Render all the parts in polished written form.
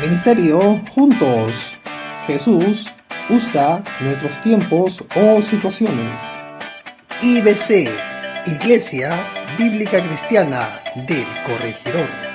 Ministerio Juntos. Jesús usa nuestros tiempos o situaciones. IBC, Iglesia Bíblica Cristiana del Corregidor.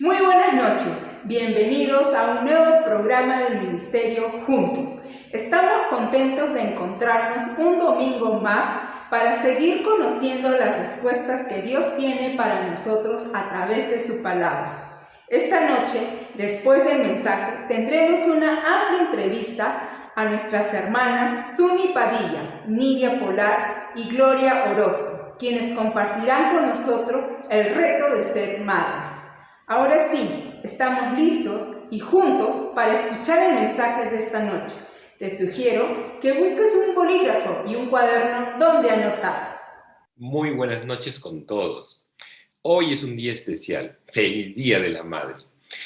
Muy buenas noches, bienvenidos a un nuevo programa del Ministerio Juntos. Estamos contentos de encontrarnos un domingo más para seguir conociendo las respuestas que Dios tiene para nosotros a través de su palabra. Esta noche, después del mensaje, tendremos una amplia entrevista a nuestras hermanas Suni Padilla, Nidia Polar y Gloria Orozco, quienes compartirán con nosotros el reto de ser madres. Ahora sí, estamos listos y juntos para escuchar el mensaje de esta noche. Te sugiero que busques un bolígrafo y un cuaderno donde anotar. Muy buenas noches con todos. Hoy es un día especial. Feliz Día de la Madre.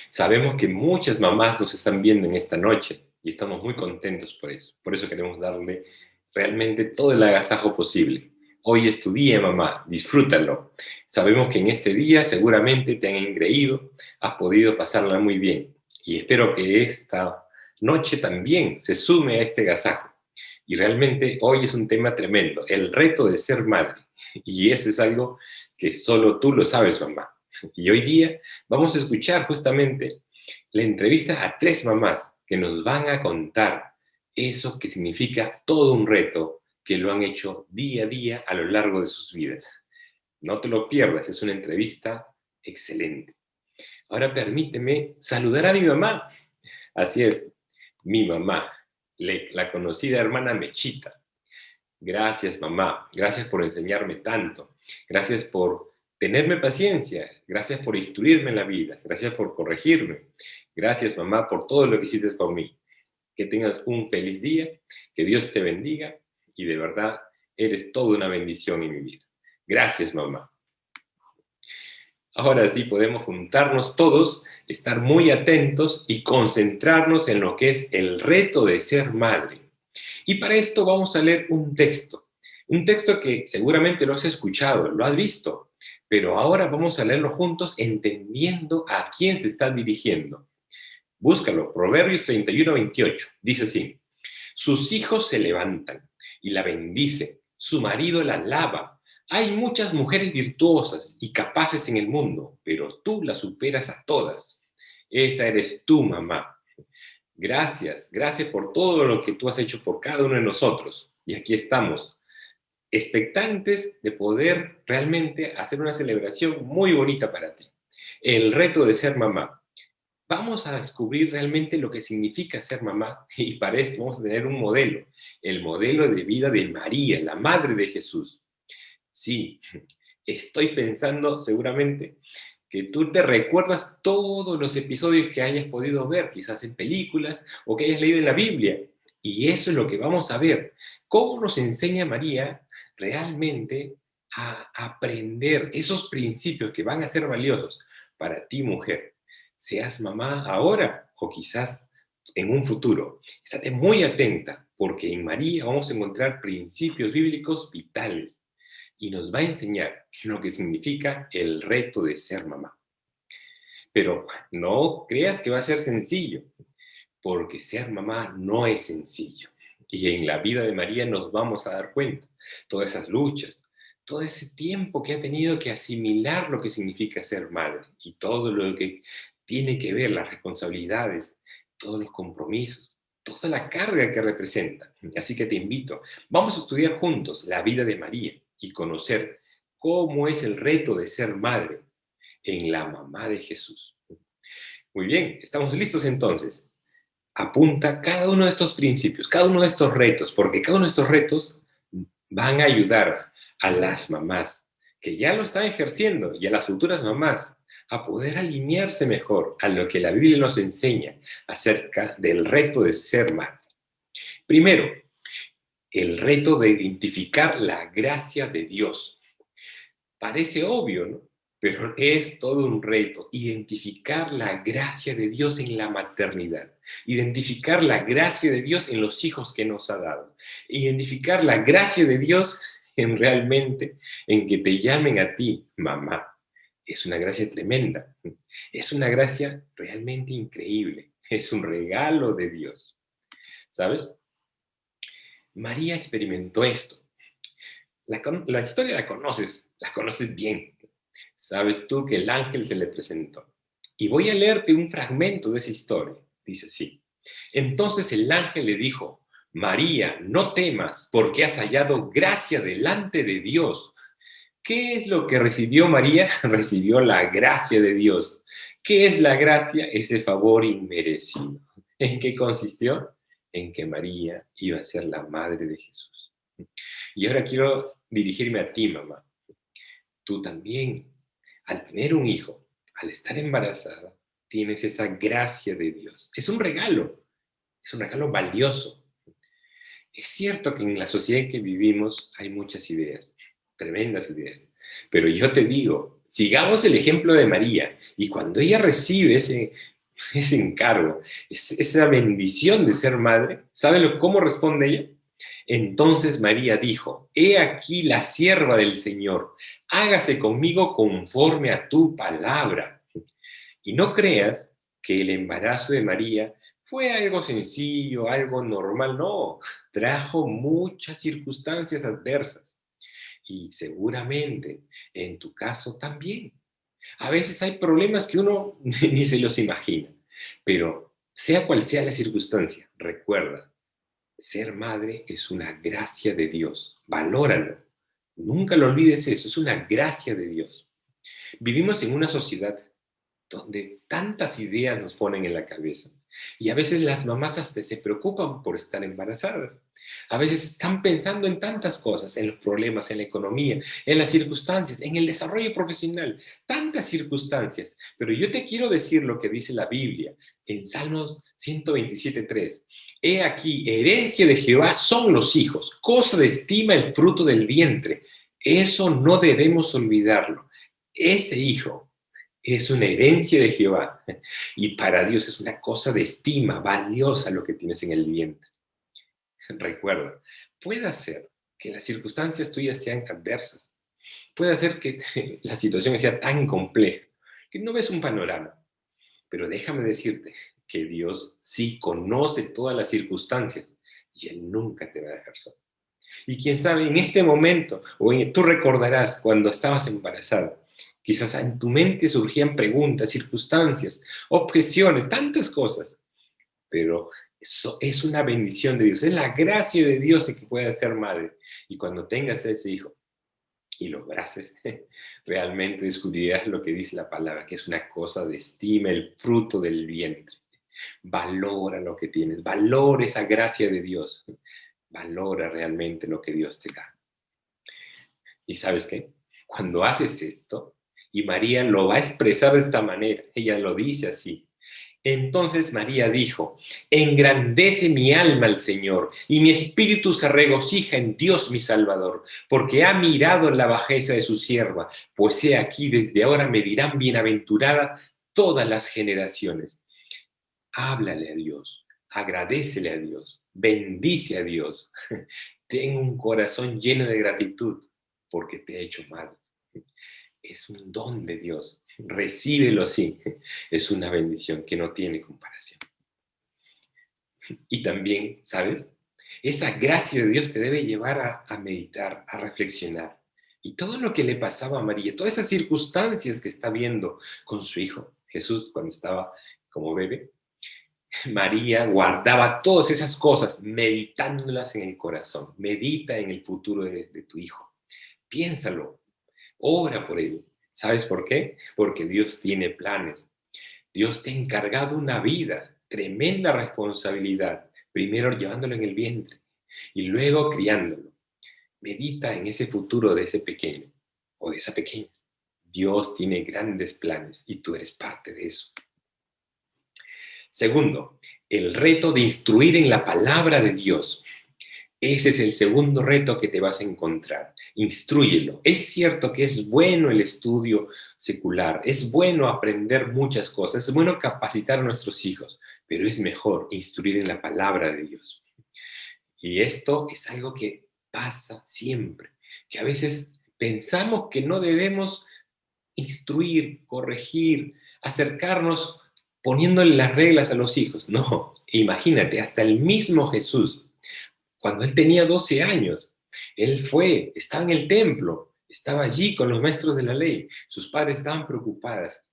Sabemos que muchas mamás nos están viendo en esta noche y estamos muy contentos por eso. Por eso queremos darle realmente todo el agasajo posible. Hoy es tu día, mamá. Disfrútalo. Sabemos que en este día seguramente te han engreído, has podido pasarla muy bien. Y espero que esta noche también se sume a este agasajo. Y realmente hoy es un tema tremendo, el reto de ser madre. Y eso es algo que solo tú lo sabes, mamá. Y hoy día vamos a escuchar justamente la entrevista a 3 mamás que nos van a contar eso que significa todo un reto que lo han hecho día a día a lo largo de sus vidas. No te lo pierdas, es una entrevista excelente. Ahora permíteme saludar a mi mamá. Así es, mi mamá, la conocida hermana Mechita. Gracias, mamá. Gracias por enseñarme tanto. Gracias por tenerme paciencia. Gracias por instruirme en la vida. Gracias por corregirme. Gracias, mamá, por todo lo que hiciste por mí. Que tengas un feliz día. Que Dios te bendiga. Y de verdad, eres toda una bendición en mi vida. Gracias, mamá. Ahora sí podemos juntarnos todos, estar muy atentos y concentrarnos en lo que es el reto de ser madre. Y para esto vamos a leer un texto que seguramente lo has escuchado, lo has visto, pero ahora vamos a leerlo juntos entendiendo a quién se está dirigiendo. Búscalo, Proverbios 31:28, dice así: sus hijos se levantan y la bendicen, su marido la alaba. Hay muchas mujeres virtuosas y capaces en el mundo, pero tú las superas a todas. Esa eres tú, mamá. Gracias, gracias por todo lo que tú has hecho por cada uno de nosotros. Y aquí estamos, expectantes de poder realmente hacer una celebración muy bonita para ti. El reto de ser mamá. Vamos a descubrir realmente lo que significa ser mamá y para esto vamos a tener un modelo, el modelo de vida de María, la madre de Jesús. Sí, estoy pensando seguramente que tú te recuerdas todos los episodios que hayas podido ver, quizás en películas o que hayas leído en la Biblia. Y eso es lo que vamos a ver. ¿Cómo nos enseña María realmente a aprender esos principios que van a ser valiosos para ti, mujer? Seas mamá ahora o quizás en un futuro. Estate muy atenta porque en María vamos a encontrar principios bíblicos vitales y nos va a enseñar lo que significa el reto de ser mamá. Pero no creas que va a ser sencillo, porque ser mamá no es sencillo. Y en la vida de María nos vamos a dar cuenta, todas esas luchas, todo ese tiempo que ha tenido que asimilar lo que significa ser madre y todo lo que tiene que ver, las responsabilidades, todos los compromisos, toda la carga que representa. Así que te invito, vamos a estudiar juntos la vida de María y conocer cómo es el reto de ser madre en la mamá de Jesús. Muy bien, estamos listos entonces. Apunta cada uno de estos principios, cada uno de estos retos, porque cada uno de estos retos van a ayudar a las mamás que ya lo están ejerciendo y a las futuras mamás a poder alinearse mejor a lo que la Biblia nos enseña acerca del reto de ser madre. Primero, el reto de identificar la gracia de Dios. Parece obvio, ¿no? Pero es todo un reto identificar la gracia de Dios en la maternidad, identificar la gracia de Dios en los hijos que nos ha dado, identificar la gracia de Dios en realmente en que te llamen a ti, mamá. Es una gracia tremenda, es una gracia realmente increíble, es un regalo de Dios. ¿Sabes? María experimentó esto. La historia la conoces bien. Sabes tú que el ángel se le presentó Y voy a leerte un fragmento de esa historia. Dice así. Entonces el ángel le dijo, María, no temas, porque has hallado gracia delante de Dios. ¿Qué es lo que recibió María? Recibió la gracia de Dios. ¿Qué es la gracia? Ese favor inmerecido. ¿En qué consistió? En que María iba a ser la madre de Jesús. Y ahora quiero dirigirme a ti, mamá. Tú también, al tener un hijo, al estar embarazada, tienes esa gracia de Dios. Es un regalo valioso. Es cierto que en la sociedad en que vivimos hay muchas ideas, tremendas ideas, pero yo te digo, sigamos el ejemplo de María y cuando ella recibe ese encargo, esa bendición de ser madre, ¿sabe cómo responde ella? Entonces María dijo, he aquí la sierva del Señor, hágase conmigo conforme a tu palabra. Y no creas que el embarazo de María fue algo sencillo, algo normal, no, trajo muchas circunstancias adversas. Y seguramente en tu caso también. A veces hay problemas que uno ni se los imagina, pero sea cual sea la circunstancia, recuerda, ser madre es una gracia de Dios, valóralo. Nunca lo olvides eso, es una gracia de Dios. Vivimos en una sociedad donde tantas ideas nos ponen en la cabeza. Y a veces las mamás hasta se preocupan por estar embarazadas. A veces están pensando en tantas cosas, en los problemas, en la economía, en las circunstancias, en el desarrollo profesional, tantas circunstancias. Pero yo te quiero decir lo que dice la Biblia en Salmos 127:3. He aquí, herencia de Jehová son los hijos, cosa de estima el fruto del vientre. Eso no debemos olvidarlo. Ese hijo es una herencia de Jehová y para Dios es una cosa de estima, valiosa lo que tienes en el vientre. Recuerda, puede ser que las circunstancias tuyas sean adversas, puede ser que la situación sea tan compleja que no ves un panorama, pero déjame decirte que Dios sí conoce todas las circunstancias y Él nunca te va a dejar solo. Y quién sabe, en este momento, tú recordarás cuando estabas embarazada, quizás en tu mente surgían preguntas, circunstancias, objeciones, tantas cosas. Pero eso es una bendición de Dios. Es la gracia de Dios en que puedas ser madre. Y cuando tengas ese hijo y lo abraces, realmente descubrirás lo que dice la palabra, que es una cosa de estima, el fruto del vientre. Valora lo que tienes, valora esa gracia de Dios. Valora realmente lo que Dios te da. ¿Y sabes qué? Cuando haces esto, y María lo va a expresar de esta manera, ella lo dice así. Entonces María dijo, engrandece mi alma al Señor, y mi espíritu se regocija en Dios mi Salvador, porque ha mirado en la bajeza de su sierva, pues he aquí desde ahora me dirán bienaventurada todas las generaciones. Háblale a Dios, agradécele a Dios, bendice a Dios. Ten un corazón lleno de gratitud porque te ha hecho madre. Es un don de Dios. Recíbelo así. Es una bendición que no tiene comparación. Y también, ¿sabes? Esa gracia de Dios te debe llevar a meditar, a reflexionar. Y todo lo que le pasaba a María, todas esas circunstancias que está viendo con su hijo, Jesús cuando estaba como bebé, María guardaba todas esas cosas, meditándolas en el corazón. Medita en el futuro de tu hijo. Piénsalo, ora por él. ¿Sabes por qué? Porque Dios tiene planes. Dios te ha encargado una vida, tremenda responsabilidad. Primero llevándolo en el vientre y luego criándolo. Medita en ese futuro de ese pequeño o de esa pequeña. Dios tiene grandes planes y tú eres parte de eso. Segundo, el reto de instruir en la palabra de Dios. Ese es el segundo reto que te vas a encontrar. Instrúyelo. Es cierto que es bueno el estudio secular, es bueno aprender muchas cosas, es bueno capacitar a nuestros hijos, pero es mejor instruir en la palabra de Dios. Y esto es algo que pasa siempre, que a veces pensamos que no debemos instruir, corregir, acercarnos poniéndole las reglas a los hijos. No, imagínate, hasta el mismo Jesús, cuando él tenía 12 años, él estaba en el templo, estaba allí con los maestros de la ley, sus padres estaban preocupadas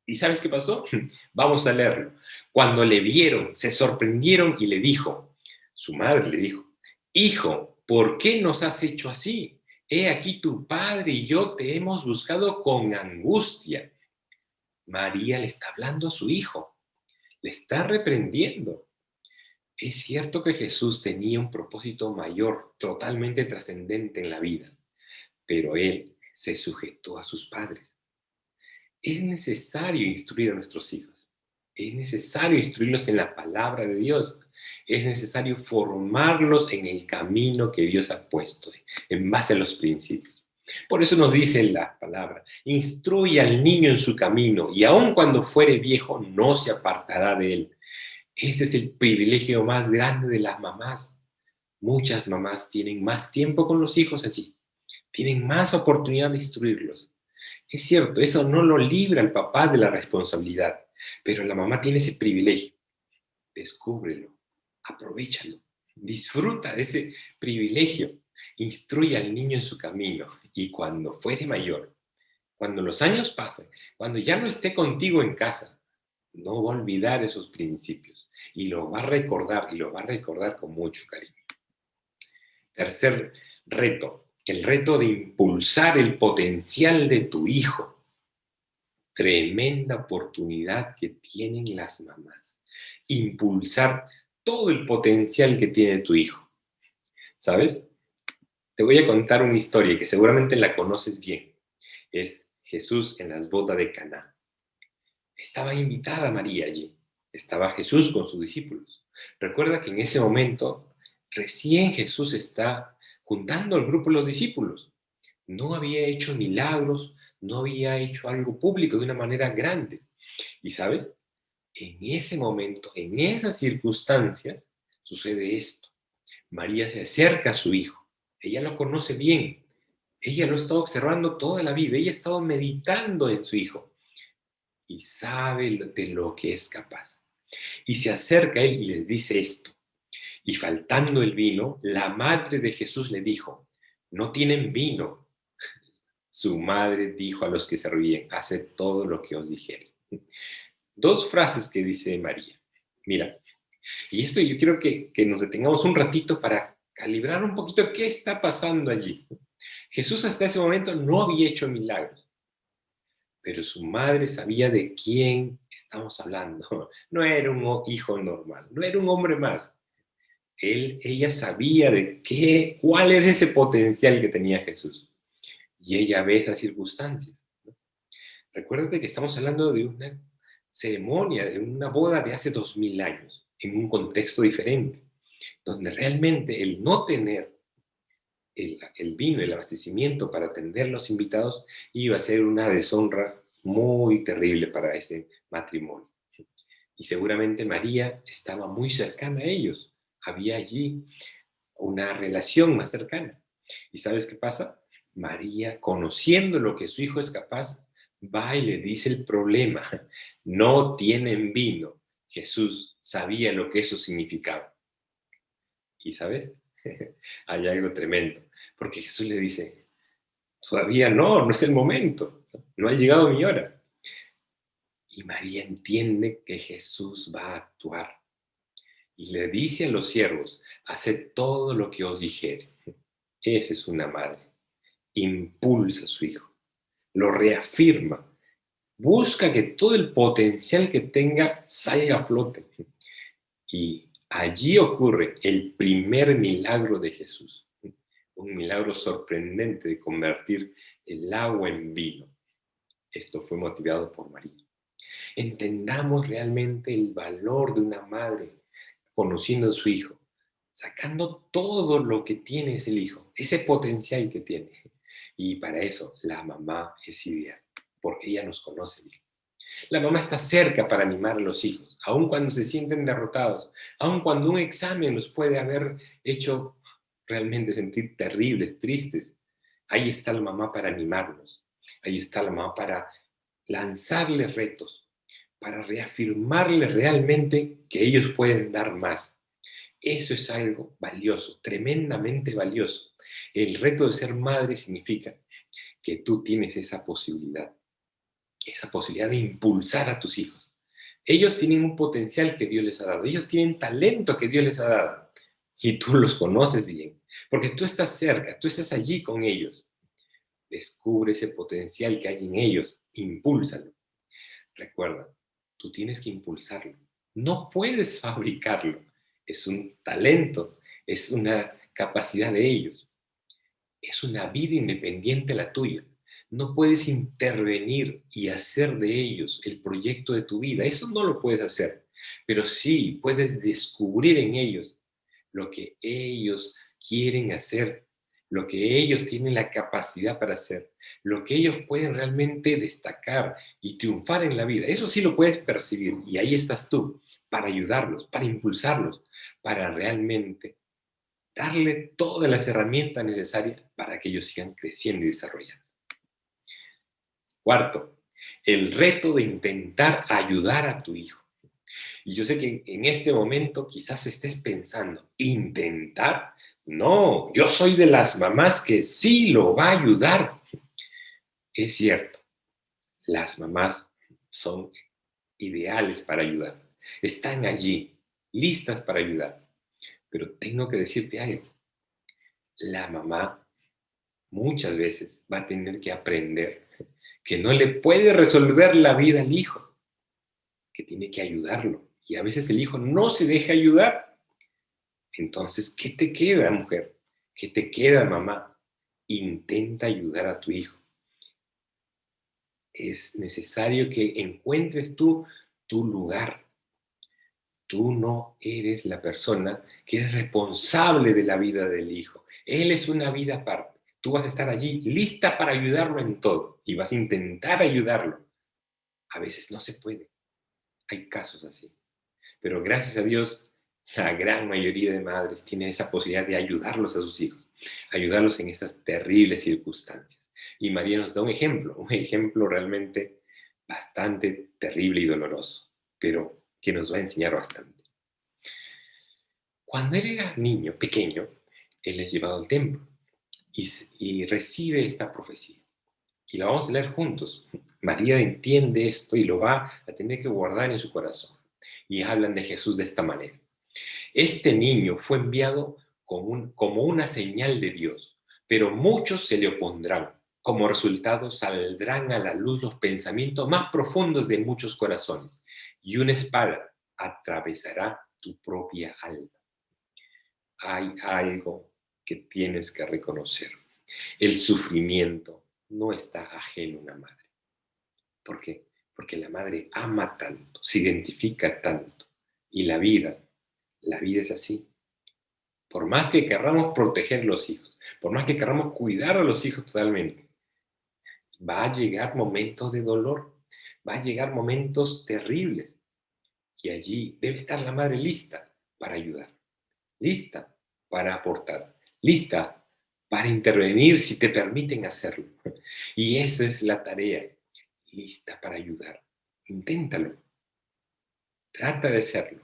¿Y sabes qué pasó? Vamos a leerlo. Cuando le vieron, se sorprendieron y le dijo, su madre le dijo, hijo, ¿por qué nos has hecho así? He aquí tu padre y yo te hemos buscado con angustia. María le está hablando a su hijo, le está reprendiendo. Es cierto que Jesús tenía un propósito mayor, totalmente trascendente en la vida, pero él se sujetó a sus padres. Es necesario instruir a nuestros hijos. Es necesario instruirlos en la palabra de Dios. Es necesario formarlos en el camino que Dios ha puesto, en base a los principios. Por eso nos dice la palabra, instruye al niño en su camino y aun cuando fuere viejo no se apartará de él. Ese es el privilegio más grande de las mamás. Muchas mamás tienen más tiempo con los hijos allí, tienen más oportunidad de instruirlos. Es cierto, eso no lo libra al papá de la responsabilidad, pero la mamá tiene ese privilegio. Descúbrelo, aprovéchalo, disfruta de ese privilegio. Instruye al niño en su camino y cuando fuere mayor, cuando los años pasen, cuando ya no esté contigo en casa, no va a olvidar esos principios y lo va a recordar y lo va a recordar con mucho cariño. Tercer reto, el reto de impulsar el potencial de tu hijo. Tremenda oportunidad que tienen las mamás. Impulsar todo el potencial que tiene tu hijo. ¿Sabes? Te voy a contar una historia que seguramente la conoces bien. Es Jesús en las bodas de Caná. Estaba invitada María allí. Estaba Jesús con sus discípulos. Recuerda que en ese momento recién Jesús está juntando al grupo de los discípulos. No había hecho milagros, no había hecho algo público de una manera grande. Y sabes, en ese momento, en esas circunstancias, sucede esto. María se acerca a su hijo. Ella lo conoce bien. Ella lo ha estado observando toda la vida. Ella ha estado meditando en su hijo. Y sabe de lo que es capaz. Y se acerca a él y les dice esto. Y faltando el vino, la madre de Jesús le dijo, no tienen vino. Su madre dijo a los que se reían, haced todo lo que os dijere. Dos frases que dice María. Mira, y esto yo quiero que nos detengamos un ratito para calibrar un poquito qué está pasando allí. Jesús hasta ese momento no había hecho milagros, pero su madre sabía de quién estamos hablando. No era un hijo normal, no era un hombre más. Ella sabía de cuál era ese potencial que tenía Jesús. Y ella ve esas circunstancias. Recuérdate que estamos hablando de una ceremonia, de una boda de hace 2000 años, en un contexto diferente, donde realmente el no tener el vino, el abastecimiento para atender a los invitados, iba a ser una deshonra muy terrible para ese matrimonio. Y seguramente María estaba muy cercana a ellos, había allí una relación más cercana. ¿Y sabes qué pasa? María, conociendo lo que su hijo es capaz, va y le dice el problema. No tienen vino. Jesús sabía lo que eso significaba. ¿Y sabes? Hay algo tremendo. Porque Jesús le dice, todavía no es el momento. No ha llegado mi hora. Y María entiende que Jesús va a actuar. Y le dice a los siervos, haced todo lo que os dijere. Esa es una madre. Impulsa a su hijo. Lo reafirma. Busca que todo el potencial que tenga salga a flote. Y allí ocurre el primer milagro de Jesús. Un milagro sorprendente de convertir el agua en vino. Esto fue motivado por María. Entendamos realmente el valor de una madre conociendo a su hijo, sacando todo lo que tiene ese hijo, ese potencial que tiene. Y para eso la mamá es ideal, porque ella nos conoce bien. La mamá está cerca para animar a los hijos, aun cuando se sienten derrotados, aun cuando un examen los puede haber hecho realmente sentir terribles, tristes. Ahí está la mamá para animarlos. Ahí está la mamá para lanzarles retos, para reafirmarles realmente que ellos pueden dar más. Eso es algo valioso, tremendamente valioso. El reto de ser madre significa que tú tienes esa posibilidad. esa posibilidad de impulsar a tus hijos. Ellos tienen un potencial que Dios les ha dado. Ellos tienen talento que Dios les ha dado. Y tú los conoces bien. Porque tú estás cerca, tú estás allí con ellos. Descubre ese potencial que hay en ellos. Impúlsalo. Recuerda, tú tienes que impulsarlo. No puedes fabricarlo. Es un talento, es una capacidad de ellos. Es una vida independiente la tuya. No puedes intervenir y hacer de ellos el proyecto de tu vida. Eso no lo puedes hacer. Pero sí puedes descubrir en ellos lo que ellos quieren hacer, lo que ellos tienen la capacidad para hacer, lo que ellos pueden realmente destacar y triunfar en la vida. Eso sí lo puedes percibir y ahí estás tú para ayudarlos, para impulsarlos, para realmente darle todas las herramientas necesarias para que ellos sigan creciendo y desarrollando. Cuarto, el reto de intentar ayudar a tu hijo. Y yo sé que en este momento quizás estés pensando, ¿intentar? No, yo soy de las mamás que sí lo va a ayudar. Es cierto, las mamás son ideales para ayudar. Están allí, listas para ayudar. Pero tengo que decirte algo. La mamá muchas veces va a tener que aprender que no le puede resolver la vida al hijo, que tiene que ayudarlo. Y a veces el hijo no se deja ayudar. Entonces, ¿qué te queda, mujer? ¿Qué te queda, mamá? Intenta ayudar a tu hijo. Es necesario que encuentres tú tu lugar. Tú no eres la persona que es responsable de la vida del hijo. Él es una vida aparte. Tú vas a estar allí lista para ayudarlo en todo y vas a intentar ayudarlo. A veces no se puede. Hay casos así. Pero gracias a Dios, la gran mayoría de madres tienen esa posibilidad de ayudarlos a sus hijos, ayudarlos en esas terribles circunstancias. Y María nos da un ejemplo realmente bastante terrible y doloroso, pero que nos va a enseñar bastante. Cuando él era niño, pequeño, él es llevado al templo y recibe esta profecía. Y la vamos a leer juntos. María entiende esto y lo va a tener que guardar en su corazón. Y hablan de Jesús de esta manera. Este niño fue enviado como una señal de Dios, pero muchos se le opondrán. Como resultado, saldrán a la luz los pensamientos más profundos de muchos corazones, y una espada atravesará tu propia alma. Hay algo que tienes que reconocer. El sufrimiento no está ajeno a una madre. ¿Por qué? Porque la madre ama tanto, se identifica tanto, y la vida es así. Por más que querramos proteger a los hijos, por más que querramos cuidar a los hijos totalmente, va a llegar momentos de dolor, va a llegar momentos terribles. Y allí debe estar la madre lista para ayudar, lista para aportar, lista para intervenir si te permiten hacerlo. Y esa es la tarea, lista para ayudar. Inténtalo, trata de hacerlo.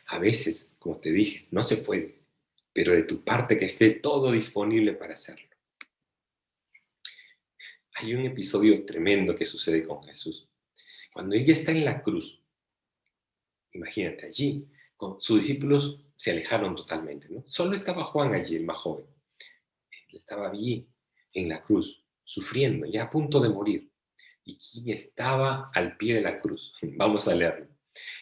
A veces, como te dije, no se puede, pero de tu parte que esté todo disponible para hacerlo. Hay un episodio tremendo que sucede con Jesús. Cuando ella está en la cruz, imagínate allí, sus discípulos se alejaron totalmente, ¿no? Solo estaba Juan allí, el más joven. Él estaba allí, en la cruz, sufriendo, ya a punto de morir. ¿Y quién estaba al pie de la cruz? Vamos a leerlo.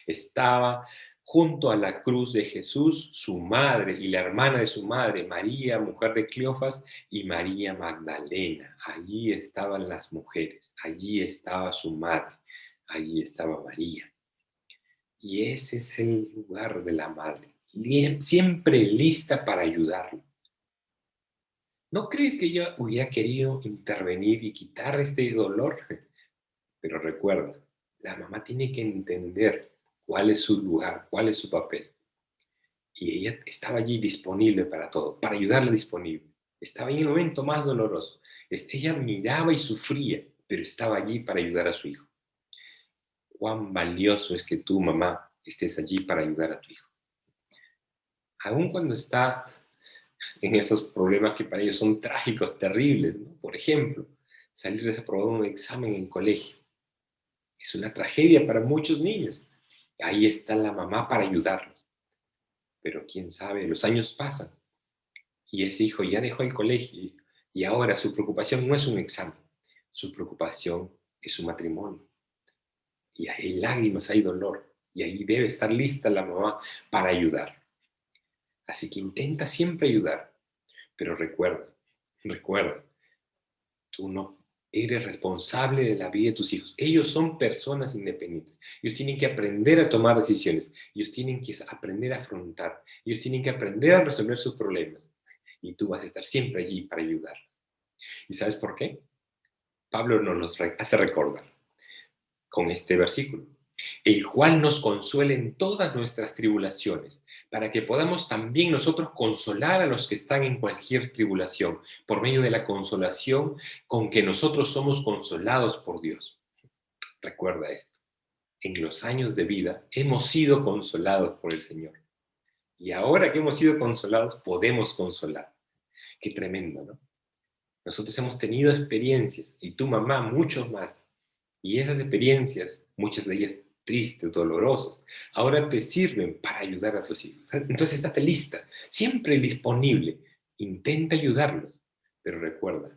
Estaba junto a la cruz de Jesús, su madre y la hermana de su madre, María, mujer de Cleofas, y María Magdalena. Allí estaban las mujeres, allí estaba su madre, allí estaba María. Y ese es el lugar de la madre, siempre lista para ayudarlo. ¿No crees que ella hubiera querido intervenir y quitar este dolor? Pero recuerda, la mamá tiene que entender cuál es su lugar, cuál es su papel. Y ella estaba allí disponible para todo, para ayudarle disponible. Estaba en el momento más doloroso. Ella miraba y sufría, pero estaba allí para ayudar a su hijo. Cuán valioso es que tú, mamá, estés allí para ayudar a tu hijo. Aun cuando está en esos problemas que para ellos son trágicos, terribles, ¿no? Por ejemplo, salir desaprobado en un examen en colegio. Es una tragedia para muchos niños. Ahí está la mamá para ayudarlos. Pero quién sabe, los años pasan y ese hijo ya dejó el colegio y ahora su preocupación no es un examen, su preocupación es su matrimonio. Y hay lágrimas, hay dolor, y ahí debe estar lista la mamá para ayudar. Así que intenta siempre ayudar, pero recuerda, tú no eres responsable de la vida de tus hijos. Ellos son personas independientes. Ellos tienen que aprender a tomar decisiones. Ellos tienen que aprender a afrontar. Ellos tienen que aprender a resolver sus problemas. Y tú vas a estar siempre allí para ayudar. ¿Y sabes por qué? Pablo nos los hace recordar con este versículo, el cual nos consuela en todas nuestras tribulaciones, para que podamos también nosotros consolar a los que están en cualquier tribulación, por medio de la consolación con que nosotros somos consolados por Dios. Recuerda esto, en los años de vida hemos sido consolados por el Señor. Y ahora que hemos sido consolados, podemos consolar. Qué tremendo, ¿no? Nosotros hemos tenido experiencias, y tu mamá muchos más, y esas experiencias, muchas de ellas tristes, dolorosas, ahora te sirven para ayudar a tus hijos. Entonces, estate lista, siempre disponible. Intenta ayudarlos, pero recuerda,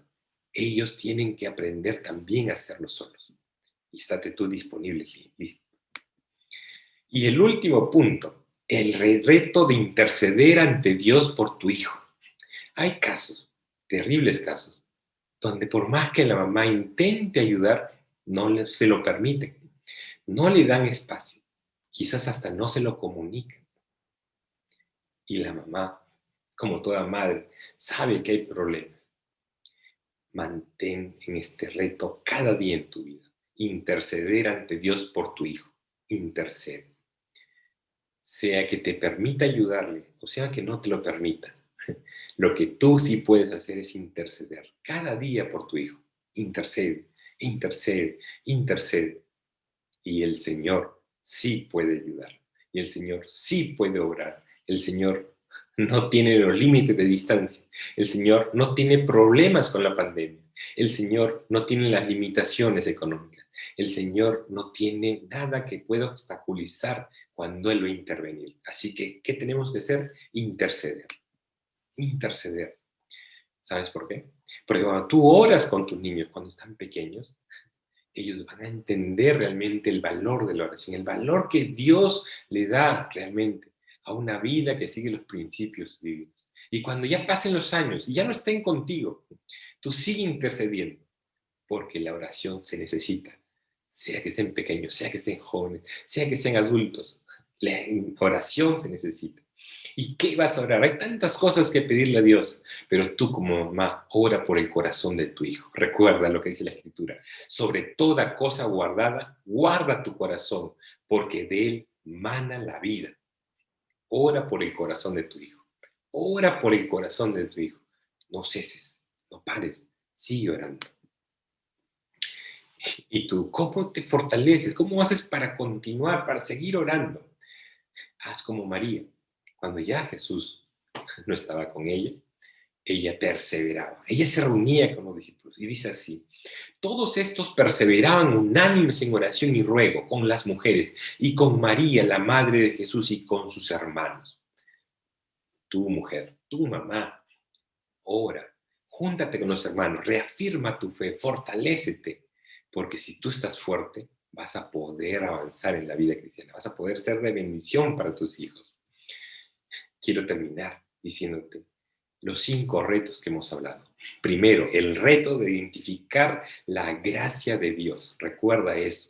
ellos tienen que aprender también a hacerlo solos. Y estate tú disponible, listo. Y el último punto, el reto de interceder ante Dios por tu hijo. Hay casos, terribles casos, donde por más que la mamá intente ayudar, no se lo permiten, no le dan espacio, quizás hasta no se lo comunican. Y la mamá, como toda madre, sabe que hay problemas. Mantén en este reto cada día en tu vida, interceder ante Dios por tu hijo, intercede. Sea que te permita ayudarle, o sea que no te lo permita. Lo que tú sí puedes hacer es interceder cada día por tu hijo. Intercede, intercede, intercede. Y el Señor sí puede ayudar. Y el Señor sí puede obrar. El Señor no tiene los límites de distancia. El Señor no tiene problemas con la pandemia. El Señor no tiene las limitaciones económicas. El Señor no tiene nada que pueda obstaculizar cuando Él va a intervenir. Así que, ¿qué tenemos que hacer? Interceder. Interceder. ¿Sabes por qué? Porque cuando tú oras con tus niños, cuando están pequeños, ellos van a entender realmente el valor de la oración, el valor que Dios le da realmente a una vida que sigue los principios divinos. Y cuando ya pasen los años y ya no estén contigo, tú sigue intercediendo, porque la oración se necesita, sea que estén pequeños, sea que estén jóvenes, sea que sean adultos, la oración se necesita. ¿Y qué vas a orar? Hay tantas cosas que pedirle a Dios, pero tú como mamá, ora por el corazón de tu hijo. Recuerda lo que dice la Escritura. Sobre toda cosa guardada, guarda tu corazón, porque de él mana la vida. Ora por el corazón de tu hijo. Ora por el corazón de tu hijo. No ceses, no pares, sigue orando. ¿Y tú cómo te fortaleces? ¿Cómo haces para continuar, para seguir orando? Haz como María. Cuando ya Jesús no estaba con ella perseveraba. Ella se reunía con los discípulos y dice así: todos estos perseveraban unánimes en oración y ruego con las mujeres y con María, la madre de Jesús, y con sus hermanos. Tu mujer, tu mamá, ora, júntate con los hermanos, reafirma tu fe, fortalécete, porque si tú estás fuerte, vas a poder avanzar en la vida cristiana, vas a poder ser de bendición para tus hijos. Quiero terminar diciéndote los 5 retos que hemos hablado. Primero, el reto de identificar la gracia de Dios. Recuerda eso.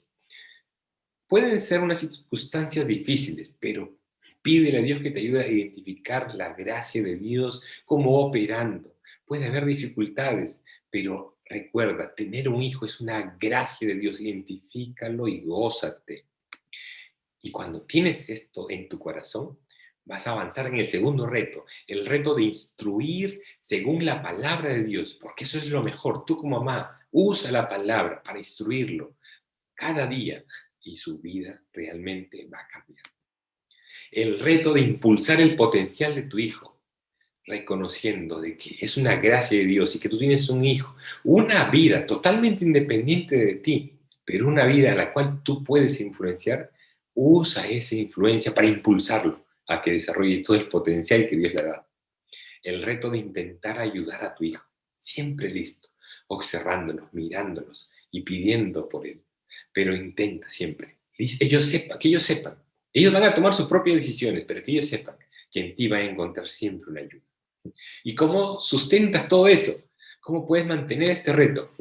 Pueden ser unas circunstancias difíciles, pero pídele a Dios que te ayude a identificar la gracia de Dios como operando. Puede haber dificultades, pero recuerda, tener un hijo es una gracia de Dios. Identifícalo y gózate. Y cuando tienes esto en tu corazón, vas a avanzar en el segundo reto, el reto de instruir según la palabra de Dios, porque eso es lo mejor. Tú como mamá, usa la palabra para instruirlo cada día y su vida realmente va a cambiar. El reto de impulsar el potencial de tu hijo, reconociendo de que es una gracia de Dios y que tú tienes un hijo, una vida totalmente independiente de ti, pero una vida a la cual tú puedes influenciar, usa esa influencia para impulsarlo a que desarrolle todo el potencial que Dios le ha dado. El reto de intentar ayudar a tu hijo, siempre listo, observándolos, mirándolos y pidiendo por él. Pero intenta siempre. Que ellos sepan. Ellos van a tomar sus propias decisiones, pero que ellos sepan que en ti va a encontrar siempre una ayuda. ¿Y cómo sustentas todo eso? ¿Cómo puedes mantener ese reto?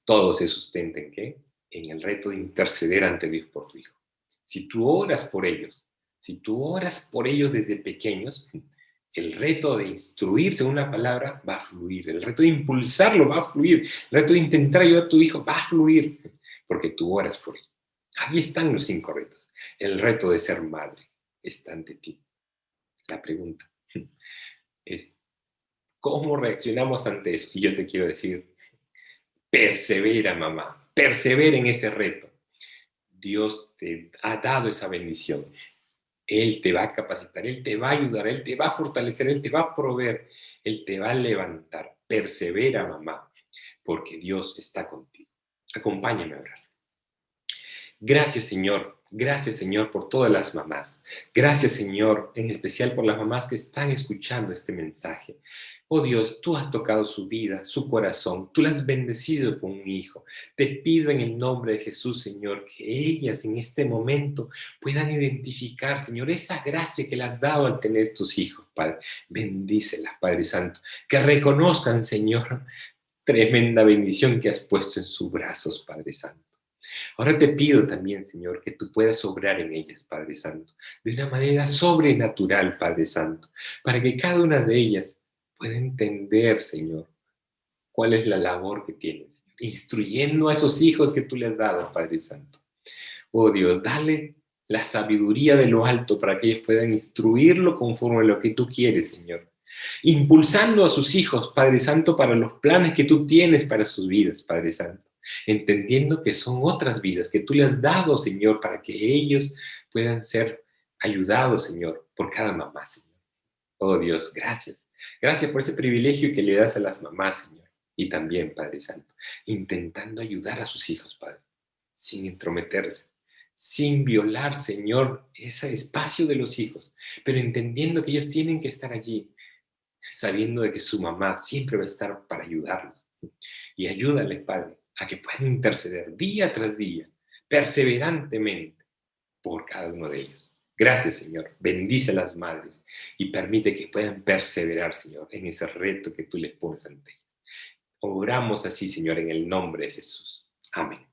Todo se sustenta ¿en qué? En el reto de interceder ante Dios por tu hijo. Si tú oras por ellos desde pequeños, el reto de instruirse en una palabra va a fluir, el reto de impulsarlo va a fluir, el reto de intentar ayudar a tu hijo va a fluir, porque tú oras por él. Ahí están los 5 retos. El reto de ser madre está ante ti. La pregunta es, ¿cómo reaccionamos ante eso? Y yo te quiero decir, persevera, mamá, persevera en ese reto. Dios te ha dado esa bendición. Él te va a capacitar, Él te va a ayudar, Él te va a fortalecer, Él te va a proveer, Él te va a levantar. Persevera, mamá, porque Dios está contigo. Acompáñame a orar. Gracias, Señor, por todas las mamás. Gracias, Señor, en especial por las mamás que están escuchando este mensaje. Oh Dios, tú has tocado su vida, su corazón, tú las has bendecido con un hijo. Te pido en el nombre de Jesús, Señor, que ellas en este momento puedan identificar, Señor, esa gracia que les has dado al tener tus hijos, Padre. Bendícelas, Padre Santo. Que reconozcan, Señor, tremenda bendición que has puesto en sus brazos, Padre Santo. Ahora te pido también, Señor, que tú puedas obrar en ellas, Padre Santo, de una manera sobrenatural, Padre Santo, para que cada una de ellas pueda entender, Señor, cuál es la labor que tienen, Señor, instruyendo a esos hijos que tú le has dado, Padre Santo. Oh Dios, dale la sabiduría de lo alto para que ellos puedan instruirlo conforme a lo que tú quieres, Señor. Impulsando a sus hijos, Padre Santo, para los planes que tú tienes para sus vidas, Padre Santo. Entendiendo que son otras vidas que tú le has dado, Señor, para que ellos puedan ser ayudados, Señor, por cada mamá, Señor. Oh Dios, gracias. Gracias por ese privilegio que le das a las mamás, Señor. Y también, Padre Santo, intentando ayudar a sus hijos, Padre, sin entrometerse, sin violar, Señor, ese espacio de los hijos, pero entendiendo que ellos tienen que estar allí, sabiendo de que su mamá siempre va a estar para ayudarlos. Y ayúdale, Padre, a que puedan interceder día tras día, perseverantemente, por cada uno de ellos. Gracias, Señor. Bendice a las madres y permite que puedan perseverar, Señor, en ese reto que tú les pones ante ellas. Oramos así, Señor, en el nombre de Jesús. Amén.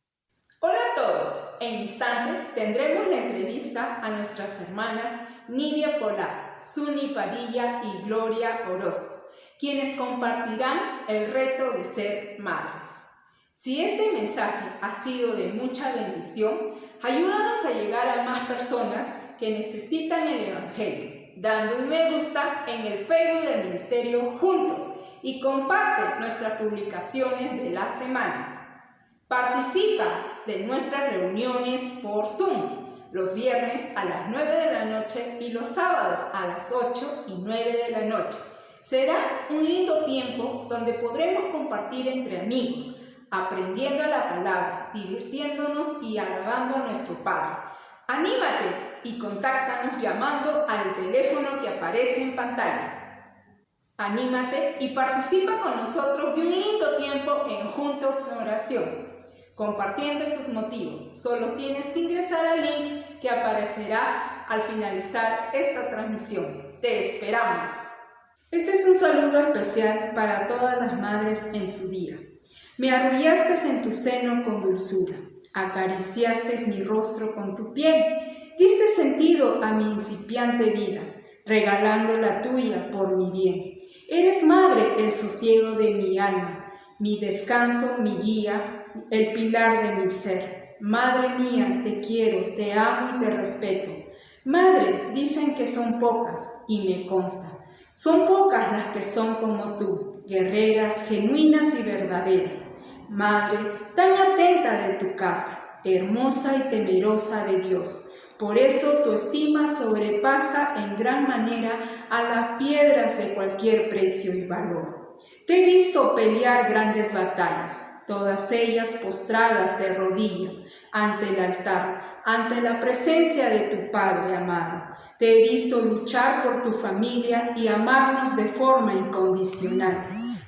Hola a todos. En instante tendremos la entrevista a nuestras hermanas Nidia Polar, Suni Padilla y Gloria Orozco, quienes compartirán el reto de ser madres. Si este mensaje ha sido de mucha bendición, ayúdanos a llegar a más personas que necesitan el Evangelio, dando un me gusta en el Facebook del Ministerio Juntos y comparte nuestras publicaciones de la semana. Participa de nuestras reuniones por Zoom, los viernes a las 9 de la noche y los sábados a las 8 y 9 de la noche. Será un lindo tiempo donde podremos compartir entre amigos, aprendiendo la palabra, divirtiéndonos y alabando a nuestro Padre. Anímate y contáctanos llamando al teléfono que aparece en pantalla. Anímate y participa con nosotros de un lindo tiempo en Juntos en Oración, compartiendo tus motivos. Solo tienes que ingresar al link que aparecerá al finalizar esta transmisión. Te esperamos. Este es un saludo especial para todas las madres en su día. Me arrullaste en tu seno con dulzura, acariciaste mi rostro con tu piel, diste sentido a mi incipiante vida, regalando la tuya por mi bien. Eres madre, el sosiego de mi alma, mi descanso, mi guía, el pilar de mi ser. Madre mía, te quiero, te amo y te respeto. Madre, dicen que son pocas, y me consta. Son pocas las que son como tú, guerreras, genuinas y verdaderas. Madre, tan atenta de tu casa, hermosa y temerosa de Dios. Por eso tu estima sobrepasa en gran manera a las piedras de cualquier precio y valor. Te he visto pelear grandes batallas, todas ellas postradas de rodillas ante el altar, ante la presencia de tu Padre amado. Te he visto luchar por tu familia y amarnos de forma incondicional,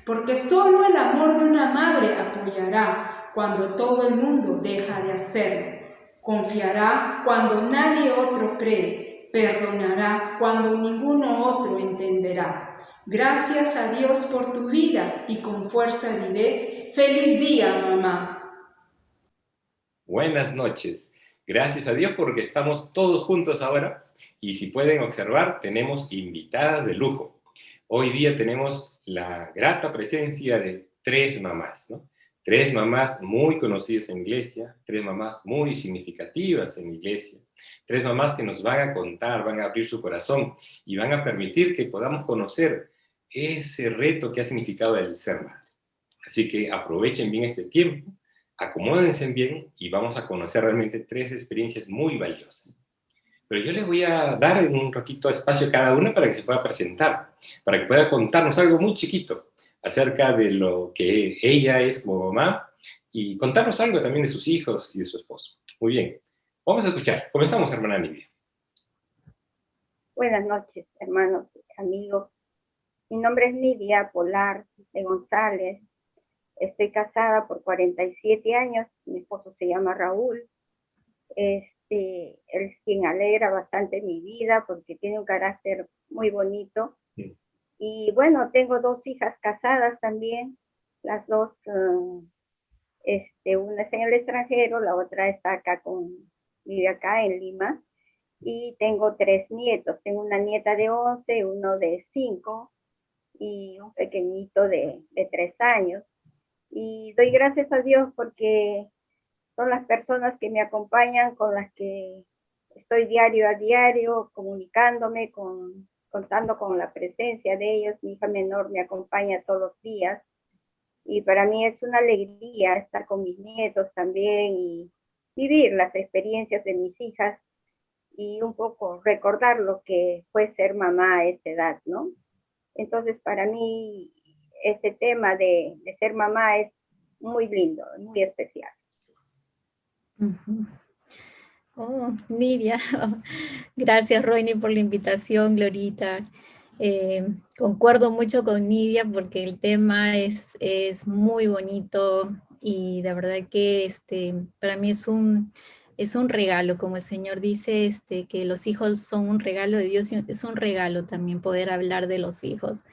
porque solo el amor de una madre apoyará cuando todo el mundo deja de hacerlo. Confiará cuando nadie otro cree, perdonará cuando ninguno otro entenderá. Gracias a Dios por tu vida y con fuerza diré, ¡feliz día, mamá! Buenas noches. Gracias a Dios porque estamos todos juntos ahora y si pueden observar, tenemos invitadas de lujo. Hoy día tenemos la grata presencia de tres mamás, ¿no? Tres mamás muy conocidas en la iglesia, tres mamás muy significativas en la iglesia, tres mamás que nos van a contar, van a abrir su corazón y van a permitir que podamos conocer ese reto que ha significado el ser madre. Así que aprovechen bien este tiempo, acomódense bien y vamos a conocer realmente tres experiencias muy valiosas. Pero yo les voy a dar en un ratito espacio a cada una para que se pueda presentar, para que pueda contarnos algo muy chiquito acerca de lo que ella es como mamá y contarnos algo también de sus hijos y de su esposo. Muy bien, vamos a escuchar. Comenzamos, hermana Nidia. Buenas noches, hermanos, amigos. Mi nombre es Nidia Polar de González. Estoy casada por 47 años. Mi esposo se llama Raúl. Él es quien alegra bastante mi vida porque tiene un carácter muy bonito. Sí. Y bueno, tengo dos hijas casadas también. Las dos, una está en el extranjero, la otra está acá vive acá en Lima. Y tengo tres nietos. Tengo una nieta de 11, uno de 5 y un pequeñito de 3 años. Y doy gracias a Dios porque son las personas que me acompañan, con las que estoy diario a diario, comunicándome, contando con la presencia de ellos. Mi hija menor me acompaña todos los días. Y para mí es una alegría estar con mis nietos también y vivir las experiencias de mis hijas y un poco recordar lo que fue ser mamá a esa edad, ¿no? Entonces, para mí, este tema de ser mamá es muy lindo, muy especial. Uh-huh. Oh, Nidia, gracias Roini por la invitación, Glorita. Concuerdo mucho con Nidia porque el tema es muy bonito y de verdad que para mí es un regalo, como el Señor dice, que los hijos son un regalo de Dios, y es un regalo también poder hablar de los hijos.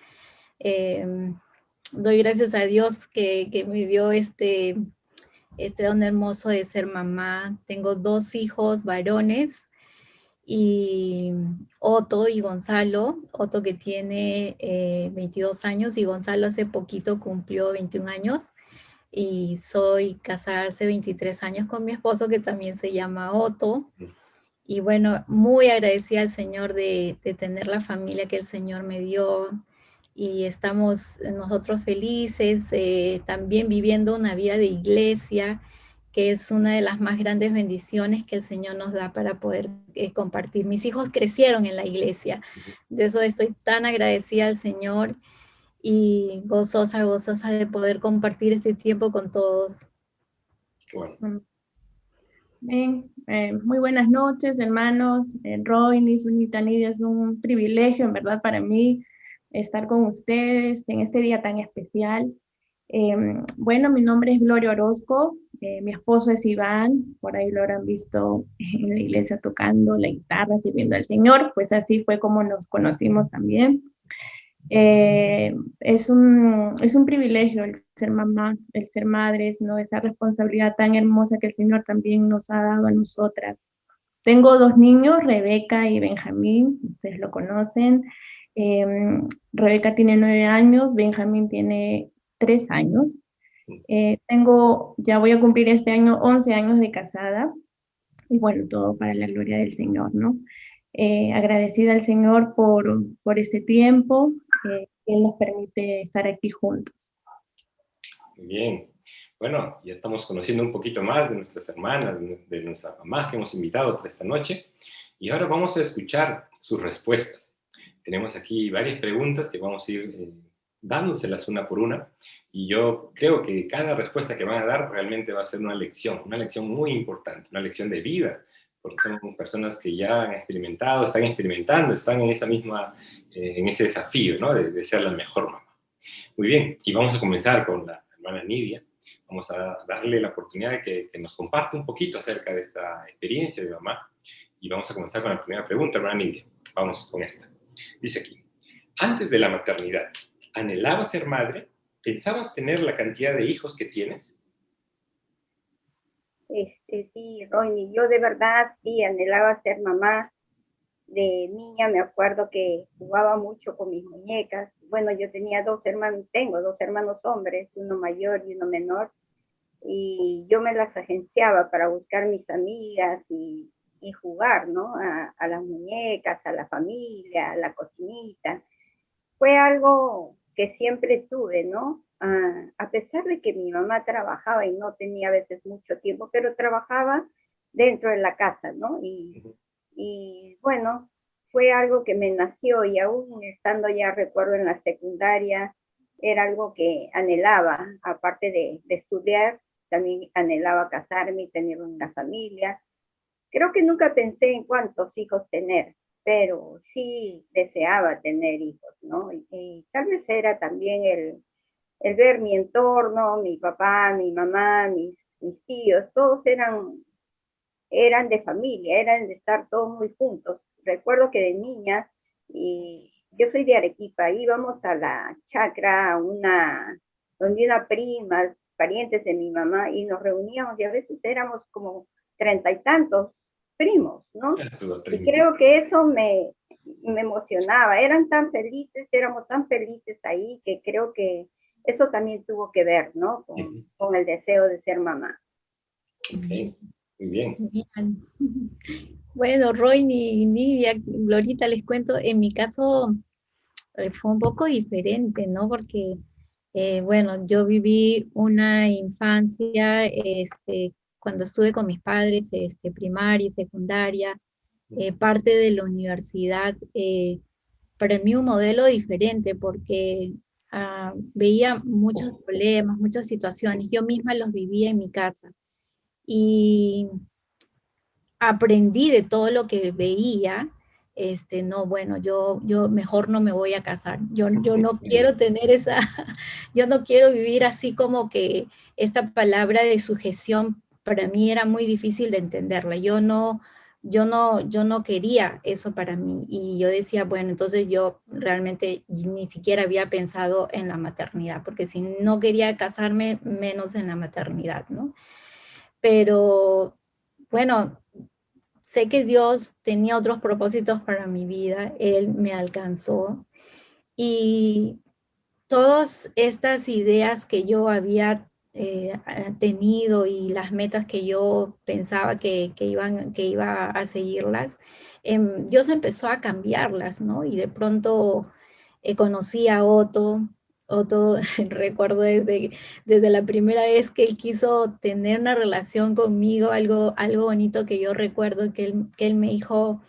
Doy gracias a Dios que me dio este don hermoso de ser mamá. Tengo dos hijos varones, y Otto y Gonzalo. Otto que tiene 22 años y Gonzalo hace poquito cumplió 21 años. Y soy casada hace 23 años con mi esposo que también se llama Otto. Y bueno, muy agradecida al Señor de tener la familia que el Señor me dio. Y estamos nosotros felices, también viviendo una vida de iglesia, que es una de las más grandes bendiciones que el Señor nos da para poder compartir. Mis hijos crecieron en la iglesia, de eso estoy tan agradecida al Señor y gozosa de poder compartir este tiempo con todos. Bueno. Bien, muy buenas noches, hermanos. Roy, Sunita, Nidia, es un privilegio, en verdad, para mí estar con ustedes en este día tan especial. Bueno, mi nombre es Gloria Orozco, mi esposo es Iván, por ahí lo habrán visto en la iglesia tocando la guitarra, sirviendo al Señor, pues así fue como nos conocimos también. Es un privilegio el ser mamá, el ser madres, ¿no? Esa responsabilidad tan hermosa que el Señor también nos ha dado a nosotras. Tengo dos niños, Rebeca y Benjamín, ustedes lo conocen. Rebeca tiene 9 años, Benjamín tiene 3 años. Ya voy a cumplir este año 11 años de casada, y bueno, todo para la gloria del Señor, ¿no? Agradecida al Señor por este tiempo, que Él nos permite estar aquí juntos. Muy bien. Bueno, ya estamos conociendo un poquito más de nuestras hermanas, de nuestras mamás que hemos invitado para esta noche, y ahora vamos a escuchar sus respuestas. Tenemos aquí varias preguntas que vamos a ir dándoselas una por una, y yo creo que cada respuesta que van a dar realmente va a ser una lección muy importante, una lección de vida, porque son personas que ya han experimentado, están experimentando, están en esa misma, en ese desafío, ¿no? De ser la mejor mamá. Muy bien, y vamos a comenzar con la hermana Nidia. Vamos a darle la oportunidad de que nos comparte un poquito acerca de esta experiencia de mamá, y vamos a comenzar con la primera pregunta, hermana Nidia. Vamos con esta. Dice aquí: antes de la maternidad, ¿anhelabas ser madre? ¿Pensabas tener la cantidad de hijos que tienes? Sí, Ronnie, yo de verdad sí anhelaba ser mamá. De niña me acuerdo que jugaba mucho con mis muñecas. Bueno, yo tenía dos hermanos, tengo dos hermanos hombres, uno mayor y uno menor, y yo me las agenciaba para buscar mis amigas y jugar, ¿no? A las muñecas, a la familia, a la cocinita. Fue algo que siempre tuve, ¿no? A pesar de que mi mamá trabajaba y no tenía a veces mucho tiempo, pero trabajaba dentro de la casa, ¿no? Y bueno, fue algo que me nació y aún estando ya, recuerdo, en la secundaria, era algo que anhelaba, aparte de estudiar, también anhelaba casarme y tener una familia. Creo que nunca pensé en cuántos hijos tener, pero sí deseaba tener hijos, ¿no? Y tal vez era también el ver mi entorno, mi papá, mi mamá, mis tíos, todos eran de familia, eran de estar todos muy juntos. Recuerdo que de niña, y yo soy de Arequipa, íbamos a la chacra, donde una prima, parientes de mi mamá, y nos reuníamos y a veces éramos como 30 y tantos primos, ¿no? Eso, Y creo que eso me emocionaba, eran tan felices, éramos tan felices ahí, que creo que eso también tuvo que ver, ¿no? Con el deseo de ser mamá. Ok, muy bien. Bien. Bueno, Roy y Nidia, Glorita, les cuento, en mi caso fue un poco diferente, ¿no? Porque, bueno, yo viví una infancia, cuando estuve con mis padres, primaria y secundaria, parte de la universidad, para mí un modelo diferente porque veía muchos problemas, muchas situaciones, yo misma los vivía en mi casa y aprendí de todo lo que veía. No, bueno, yo mejor no me voy a casar, yo no quiero tener esa, yo no quiero vivir así, como que esta palabra de sujeción para mí era muy difícil de entenderla, yo no quería eso para mí, y yo decía, bueno, entonces yo realmente ni siquiera había pensado en la maternidad, porque si no quería casarme, menos en la maternidad, ¿no? Pero bueno, sé que Dios tenía otros propósitos para mi vida, Él me alcanzó, y todas estas ideas que yo había tenido y las metas que yo pensaba que iba a seguirlas, Dios empezó a cambiarlas, ¿no? Y de pronto conocí a Otto. Otto, recuerdo desde la primera vez que él quiso tener una relación conmigo, algo bonito que yo recuerdo, que él me dijo: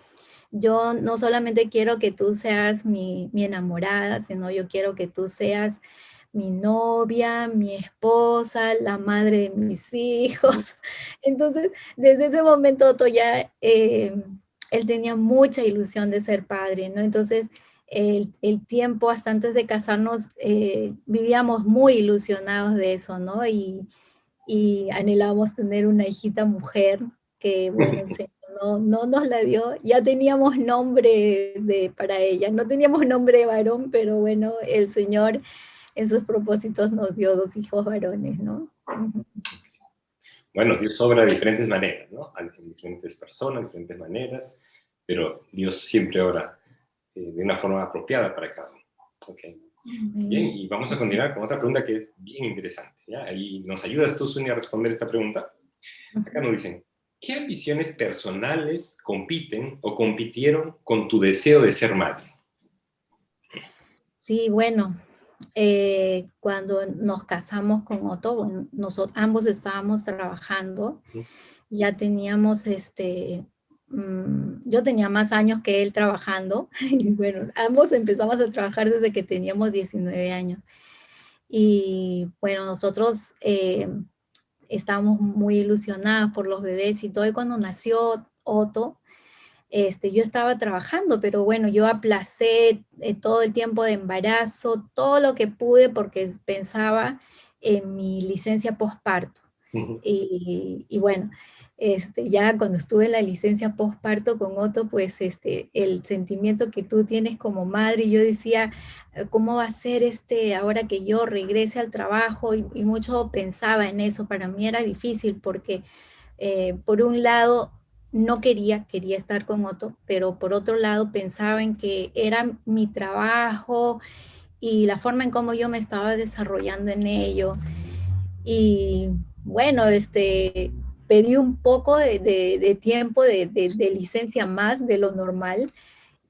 yo no solamente quiero que tú seas mi enamorada, sino yo quiero que tú seas mi novia, mi esposa, la madre de mis hijos. Entonces, desde ese momento Otto ya, él tenía mucha ilusión de ser padre, ¿no? Entonces, el tiempo hasta antes de casarnos, vivíamos muy ilusionados de eso, ¿no? Y anhelábamos tener una hijita mujer, que bueno, el Señor no nos la dio. Ya teníamos nombre para ella, no teníamos nombre de varón, pero bueno, el Señor en sus propósitos nos dio 2 hijos varones, ¿no? Ujú. Bueno, Dios obra de diferentes maneras, ¿no? En diferentes personas, de diferentes maneras, pero Dios siempre obra de una forma apropiada para cada uno. Okay. Bien, y vamos a continuar con otra pregunta que es bien interesante, ¿ya? Y nos ayudas tú, Sonia, a responder esta pregunta. Acá nos dicen: ¿qué ambiciones personales compiten o compitieron con tu deseo de ser madre? Sí, bueno, cuando nos casamos con Otto, bueno, nosotros ambos estábamos trabajando, ya teníamos yo tenía más años que él trabajando, y bueno, ambos empezamos a trabajar desde que teníamos 19 años. Y bueno, nosotros estábamos muy ilusionadas por los bebés y todo, y cuando nació Otto, yo estaba trabajando, pero bueno, yo aplacé todo el tiempo de embarazo, todo lo que pude porque pensaba en mi licencia postparto. Ujú. Y bueno, ya cuando estuve en la licencia postparto con Otto, pues el sentimiento que tú tienes como madre, yo decía, ¿cómo va a ser ahora que yo regrese al trabajo? Y mucho pensaba en eso. Para mí era difícil porque por un lado no quería estar con Otto, pero por otro lado pensaba en que era mi trabajo y la forma en cómo yo me estaba desarrollando en ello. Y bueno, pedí un poco de tiempo de licencia más de lo normal.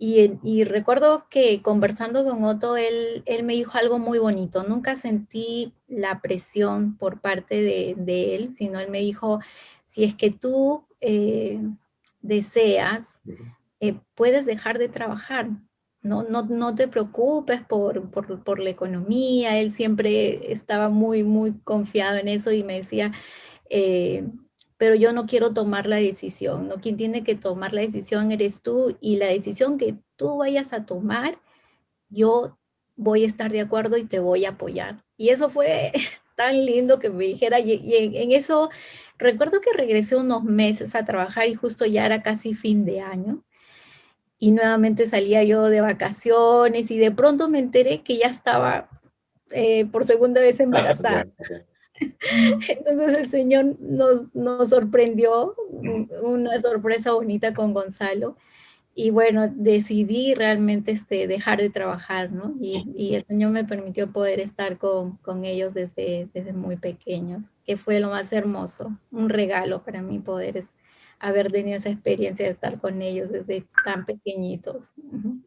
Y recuerdo que conversando con Otto, él me dijo algo muy bonito. Nunca sentí la presión por parte de él, sino él me dijo, si es que tú deseas, Ujú. puedes dejar de trabajar. No te preocupes por la economía. Él siempre estaba muy, muy confiado en eso y me decía, eh, pero yo no quiero tomar la decisión, ¿no? Quien tiene que tomar la decisión eres tú, y la decisión que tú vayas a tomar, yo voy a estar de acuerdo y te voy a apoyar. Y eso fue tan lindo que me dijera, y en eso recuerdo que regresé unos meses a trabajar y justo ya era casi fin de año. Y nuevamente salía yo de vacaciones y de pronto me enteré que ya estaba por segunda vez Ya, embarazada. ya. Entonces el Señor nos sorprendió, Ujú. una sorpresa bonita con Gonzalo. Y bueno, decidí realmente dejar de trabajar, ¿no? Y el Señor me permitió poder estar con ellos desde muy pequeños, que fue lo más hermoso, un regalo para mí poder haber tenido esa experiencia de estar con ellos desde tan pequeñitos. Ujú.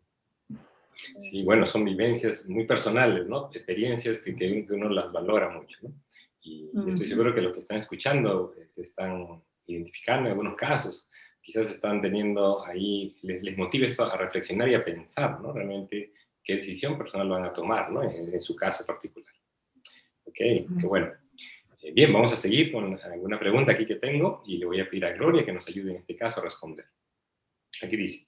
Sí, bueno, son vivencias muy personales, ¿no? Experiencias que uno las valora mucho, ¿no? Y estoy Ujú. seguro que los que están escuchando se están identificando en algunos casos. Quizás están teniendo ahí, les motive esto a reflexionar y a pensar, ¿no? Realmente qué decisión personal van a tomar, ¿no? En su caso particular. Ok, qué bueno. Bien, vamos a seguir con alguna pregunta aquí que tengo y le voy a pedir a Gloria que nos ayude en este caso a responder. Aquí dice,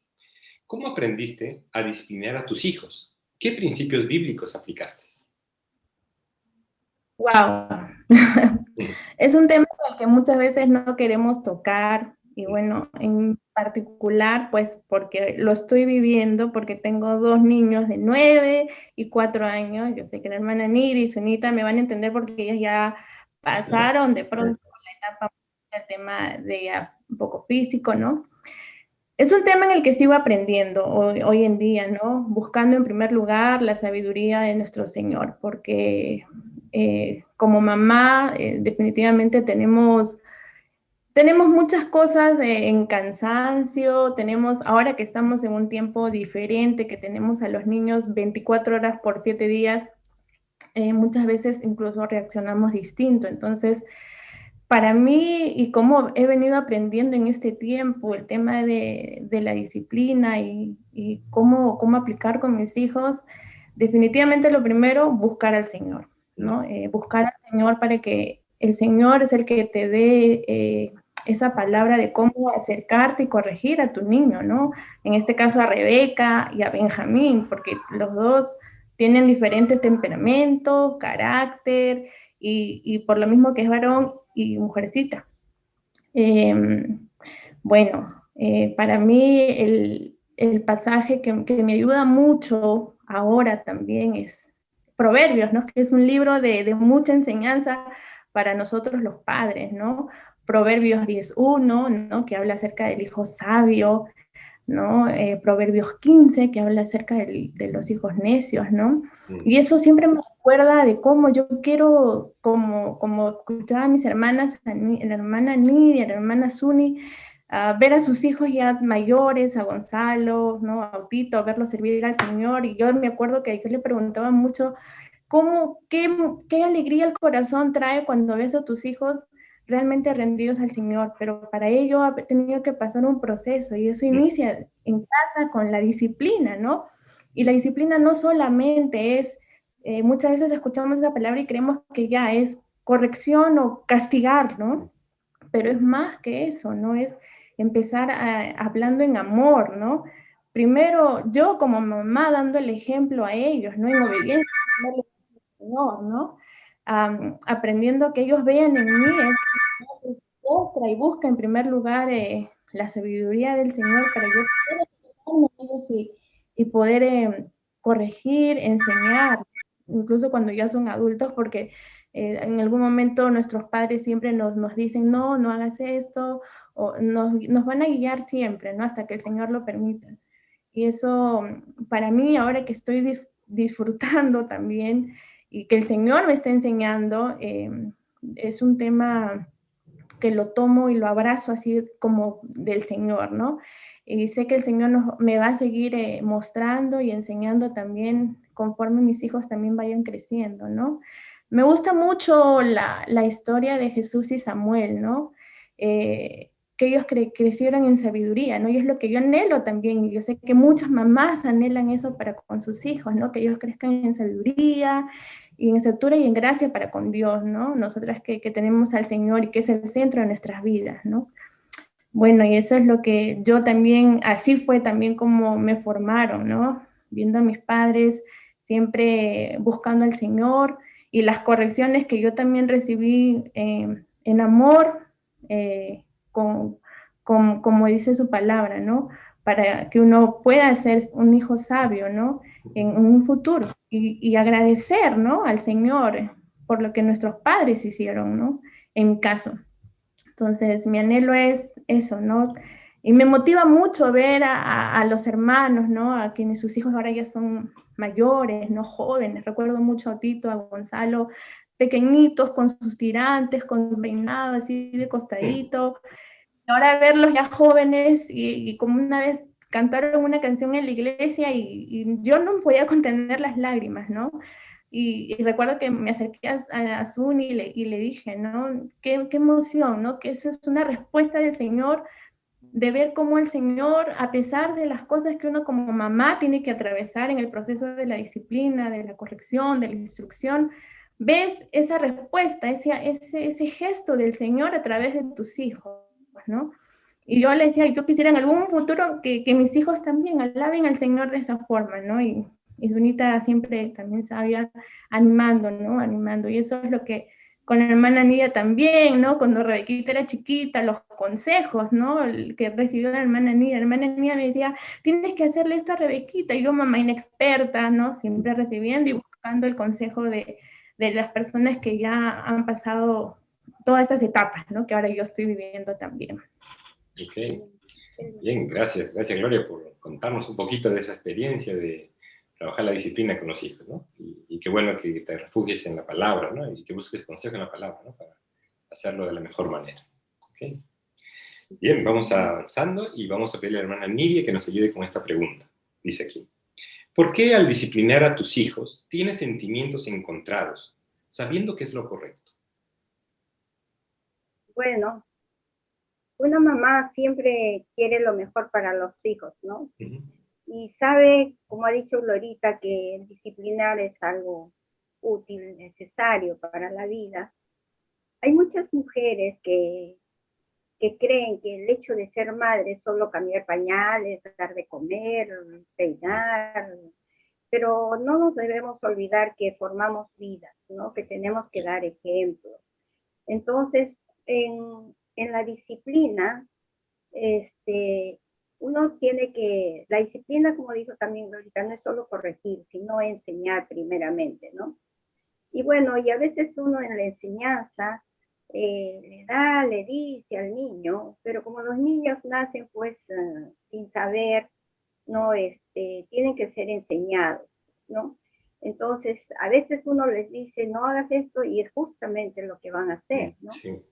¿cómo aprendiste a disciplinar a tus hijos? ¿Qué principios bíblicos aplicaste? Wow. Mm, Es un tema al que muchas veces no queremos tocar y bueno, en particular, pues porque lo estoy viviendo, porque tengo dos niños de 9 y 4 años. Yo sé que la hermana Niri y Sunita me van a entender porque ellas ya pasaron de pronto la etapa del tema de ya un poco físico, ¿no? Es un tema en el que sigo aprendiendo hoy en día, ¿no? Buscando en primer lugar la sabiduría de nuestro Señor, porque como mamá definitivamente tenemos muchas cosas en cansancio, ahora que estamos en un tiempo diferente, que tenemos a los niños 24 horas por 7 días, muchas veces incluso reaccionamos distinto. Entonces, para mí, y como he venido aprendiendo en este tiempo, el tema de la disciplina y cómo aplicar con mis hijos, definitivamente lo primero, buscar al Señor, mm, ¿no? Buscar al Señor para que el Señor es el que te dé esa palabra de cómo acercarte y corregir a tu niño, ¿no? En este caso a Rebeca y a Benjamín, porque los dos tienen diferentes temperamentos, carácter, y por lo mismo que es varón y mujercita. Eh, bueno, para mí el pasaje que me ayuda mucho ahora también es Proverbios, ¿no? Que es un libro de mucha enseñanza para nosotros los padres, ¿no? Proverbios 10:1, ¿no? Que habla acerca del hijo sabio, ¿no? Proverbios 15, que habla acerca de los hijos necios, ¿no? mm, Y eso siempre me recuerda de cómo yo quiero, como escuchaba a mis hermanas, a la hermana Nidia, a la hermana Suni, ver a sus hijos ya mayores, a Gonzalo, ¿no? A Tito, verlos servir al Señor. Y yo me acuerdo que yo le preguntaba mucho, ¿qué alegría el corazón trae cuando ves a tus hijos realmente rendidos al Señor, pero para ello ha tenido que pasar un proceso y eso inicia en casa con la disciplina, ¿no? Y la disciplina no solamente es, muchas veces escuchamos esa palabra y creemos que ya es corrección o castigar, ¿no? Pero es más que eso, ¿no? Es empezar hablando en amor, ¿no? Primero, yo como mamá dando el ejemplo a ellos, ¿no? En obediencia al Señor, ¿no? Aprendiendo que ellos vean en mí, es muestra y busca en primer lugar la sabiduría del Señor para yo poder acercarme a ellos y poder corregir, enseñar, incluso cuando ya son adultos, porque en algún momento nuestros padres siempre nos dicen, no, no hagas esto, o nos van a guiar siempre, ¿no? Hasta que el Señor lo permita. Y eso, para mí, ahora que estoy disfrutando también, y que el Señor me está enseñando, es un tema que lo tomo y lo abrazo así como del Señor, ¿no? Y sé que el Señor me va a seguir mostrando y enseñando también conforme mis hijos también vayan creciendo, ¿no? Me gusta mucho la historia de Jesús y Samuel, ¿no? Que ellos crecieron en sabiduría, ¿no? Y es lo que yo anhelo también, y yo sé que muchas mamás anhelan eso para con sus hijos, ¿no? Que ellos crezcan en sabiduría, y en estatura y en gracia para con Dios, ¿no? Nosotras que tenemos al Señor y que es el centro de nuestras vidas, ¿no? Bueno, y eso es lo que yo también, así fue también como me formaron, ¿no? Viendo a mis padres siempre buscando al Señor y las correcciones que yo también recibí en amor, con, como dice su palabra, ¿no? Para que uno pueda ser un hijo sabio, ¿no? En un futuro y agradecer, ¿no? Al Señor por lo que nuestros padres hicieron, ¿no? En mi caso. Entonces, mi anhelo es eso, ¿no? Y me motiva mucho ver a los hermanos, ¿no? A quienes sus hijos ahora ya son mayores, ¿no? Jóvenes. Recuerdo mucho a Tito, a Gonzalo, pequeñitos, con sus tirantes, con sus peinados así de costadito. Ahora verlos ya jóvenes y como una vez cantaron una canción en la iglesia y yo no podía contener las lágrimas, ¿no? Y recuerdo que me acerqué a Zuni y le dije, ¿no? Qué emoción, ¿no? Que eso es una respuesta del Señor, de ver cómo el Señor, a pesar de las cosas que uno como mamá tiene que atravesar en el proceso de la disciplina, de la corrección, de la instrucción, ves esa respuesta, ese gesto del Señor a través de tus hijos, ¿no? Y yo le decía, yo quisiera en algún futuro que mis hijos también alaben al Señor de esa forma, ¿no? Y Zunita siempre también sabía animando, ¿no? Animando. Y eso es lo que con la hermana Nidia también, ¿no? Cuando Rebequita era chiquita, los consejos, ¿no? El que recibió la hermana Nidia me decía, tienes que hacerle esto a Rebequita. Y yo, mamá inexperta, ¿no? Siempre recibiendo y buscando el consejo de las personas que ya han pasado todas estas etapas, ¿no? Que ahora yo estoy viviendo también. Ok, bien, gracias Gloria por contarnos un poquito de esa experiencia de trabajar la disciplina con los hijos, ¿no? Y qué bueno que te refugies en la palabra, ¿no? Y que busques consejo en la palabra, ¿no? Para hacerlo de la mejor manera. ¿Ok? Bien, vamos avanzando y vamos a pedirle a la hermana Nidia que nos ayude con esta pregunta. Dice aquí, ¿por qué al disciplinar a tus hijos tienes sentimientos encontrados, sabiendo que es lo correcto? Bueno, una mamá siempre quiere lo mejor para los hijos, ¿no? Y sabe, como ha dicho Glorita, que el disciplinar es algo útil, necesario para la vida. Hay muchas mujeres que creen que el hecho de ser madre es solo cambiar pañales, dar de comer, peinar, pero no nos debemos olvidar que formamos vidas, ¿no? Que tenemos que dar ejemplos. Entonces, en la disciplina, uno tiene que, la disciplina, como dijo también Glorita, no es solo corregir, sino enseñar primeramente, ¿no? Y bueno, y a veces uno en la enseñanza le dice al niño, pero como los niños nacen pues sin saber, no, tienen que ser enseñados, ¿no? Entonces, a veces uno les dice, no hagas esto, y es justamente lo que van a hacer, ¿no? Sí.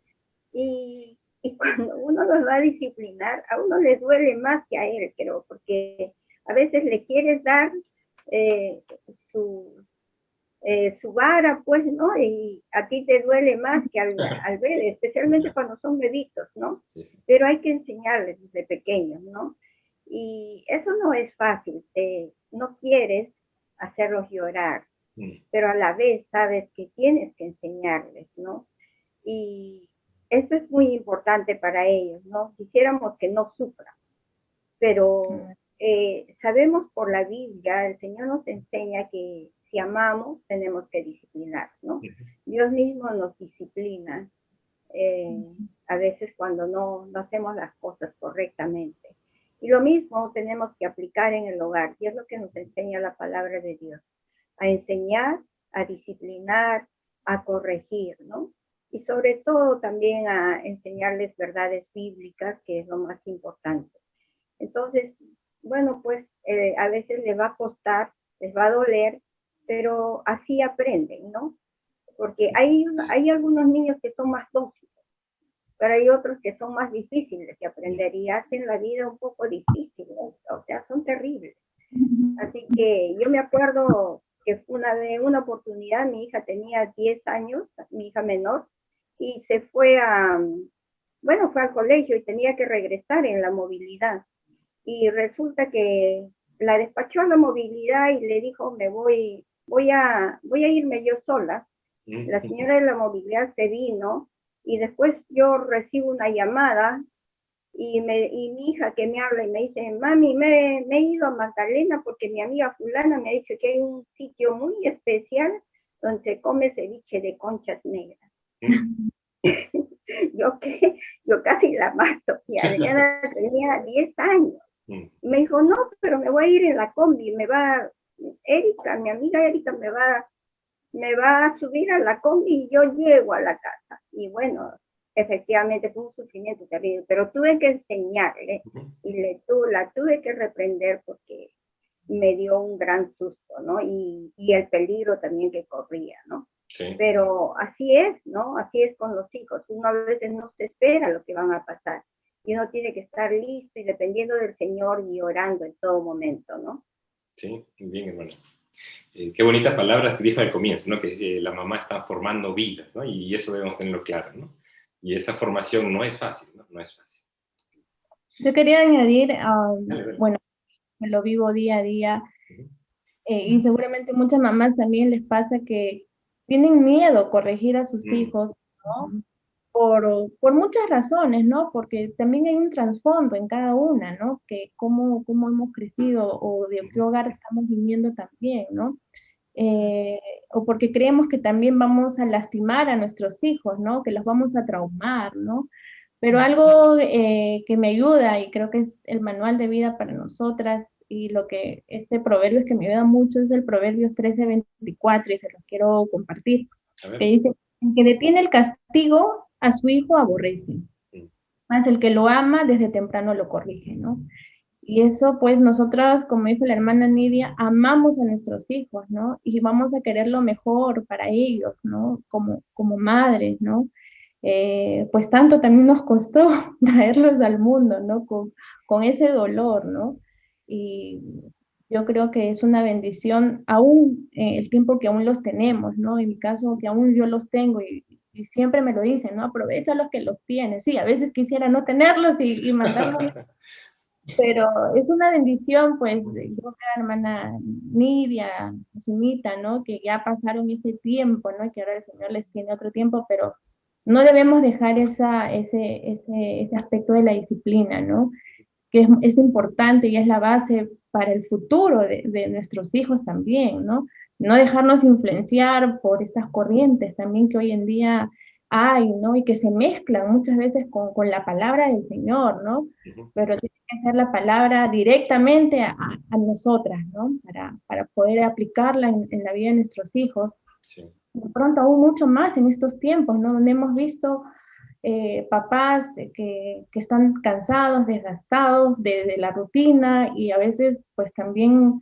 Y cuando uno los va a disciplinar, a uno le duele más que a él, creo, porque a veces le quieres dar su su vara, pues, ¿no? Y a ti te duele más que al bebé, especialmente cuando son bebitos, ¿no? Sí, sí. Pero hay que enseñarles desde pequeños, ¿no? Y eso no es fácil, no quieres hacerlos llorar, pero a la vez sabes que tienes que enseñarles, ¿no? Y eso es muy importante para ellos, ¿no? Quisiéramos que no sufran, pero sabemos por la Biblia, el Señor nos enseña que si amamos tenemos que disciplinar, ¿no? Dios mismo nos disciplina a veces cuando no hacemos las cosas correctamente. Y lo mismo tenemos que aplicar en el hogar, y es lo que nos enseña la palabra de Dios, a enseñar, a disciplinar, a corregir, ¿no? Y sobre todo también a enseñarles verdades bíblicas, que es lo más importante. Entonces, bueno, pues a veces les va a costar, les va a doler, pero así aprenden, ¿no? Porque hay algunos niños que son más dóciles, pero hay otros que son más difíciles de aprender y hacen la vida un poco difícil, ¿no? O sea, son terribles. Así que yo me acuerdo que una oportunidad, mi hija tenía 10 años, mi hija menor, y se fue fue al colegio y tenía que regresar en la movilidad. Y resulta que la despachó a la movilidad y le dijo, voy a irme yo sola. La señora de la movilidad se vino y después yo recibo una llamada y mi hija que me habla y me dice, mami, me he ido a Magdalena porque mi amiga fulana me ha dicho que hay un sitio muy especial donde se come ceviche de conchas negras. yo casi la mato, y Adriana tenía 10 años. Y me dijo, no, pero me voy a ir en la combi, Erika, mi amiga Erika me va a subir a la combi y yo llego a la casa. Y bueno, efectivamente fue un sufrimiento terrible, pero tuve que enseñarle y la tuve que reprender porque me dio un gran susto, ¿no? Y el peligro también que corría, ¿no? Sí. Pero así es, ¿no? Así es con los hijos. Uno a veces no se espera lo que van a pasar. Y uno tiene que estar listo y dependiendo del Señor y orando en todo momento, ¿no? Sí, bien, hermano. Qué bonitas palabras que dijo al comienzo, ¿no? Que la mamá está formando vidas, ¿no? Y eso debemos tenerlo claro, ¿no? Y esa formación no es fácil, ¿no? No es fácil. Yo quería añadir, Dale. bueno, lo vivo día a día, y seguramente muchas mamás también les pasa que tienen miedo corregir a sus hijos, ¿no? Por muchas razones, ¿no? Porque también hay un trasfondo en cada una, ¿no? Que cómo hemos crecido o de qué hogar estamos viniendo también, ¿no? O porque creemos que también vamos a lastimar a nuestros hijos, ¿no? Que los vamos a traumar, ¿no? Pero algo que me ayuda, y creo que es el manual de vida para nosotras, y lo que este proverbio es que me ayuda mucho, es el Proverbios 13:24, y se lo quiero compartir, que dice, el que detiene el castigo a su hijo aborrece, más el que lo ama desde temprano lo corrige, ¿no? Y eso, pues, nosotras, como dijo la hermana Nidia, amamos a nuestros hijos, ¿no? Y vamos a querer lo mejor para ellos, ¿no? Como madres, ¿no? Pues tanto también nos costó traerlos al mundo, ¿no? Con ese dolor, ¿no? Y yo creo que es una bendición, aún el tiempo que aún los tenemos, ¿no? En mi caso, que aún yo los tengo y siempre me lo dicen, ¿no? Aprovecha los que los tienes. Sí, a veces quisiera no tenerlos y mandarlos. Pero es una bendición, pues, yo veo a la hermana Nidia, Sunita, ¿no? Que ya pasaron ese tiempo, ¿no? Y que ahora el Señor les tiene otro tiempo, pero no debemos dejar ese aspecto de la disciplina, ¿no? Que es importante y es la base para el futuro de nuestros hijos también, ¿no? No dejarnos influenciar por estas corrientes también que hoy en día hay, ¿no? Y que se mezclan muchas veces con la palabra del Señor, ¿no? Pero tiene que ser la palabra directamente a nosotras, ¿no? Para poder aplicarla en la vida de nuestros hijos. Sí. De pronto aún mucho más en estos tiempos, ¿no? Donde hemos visto papás que están cansados, desgastados de la rutina y a veces pues también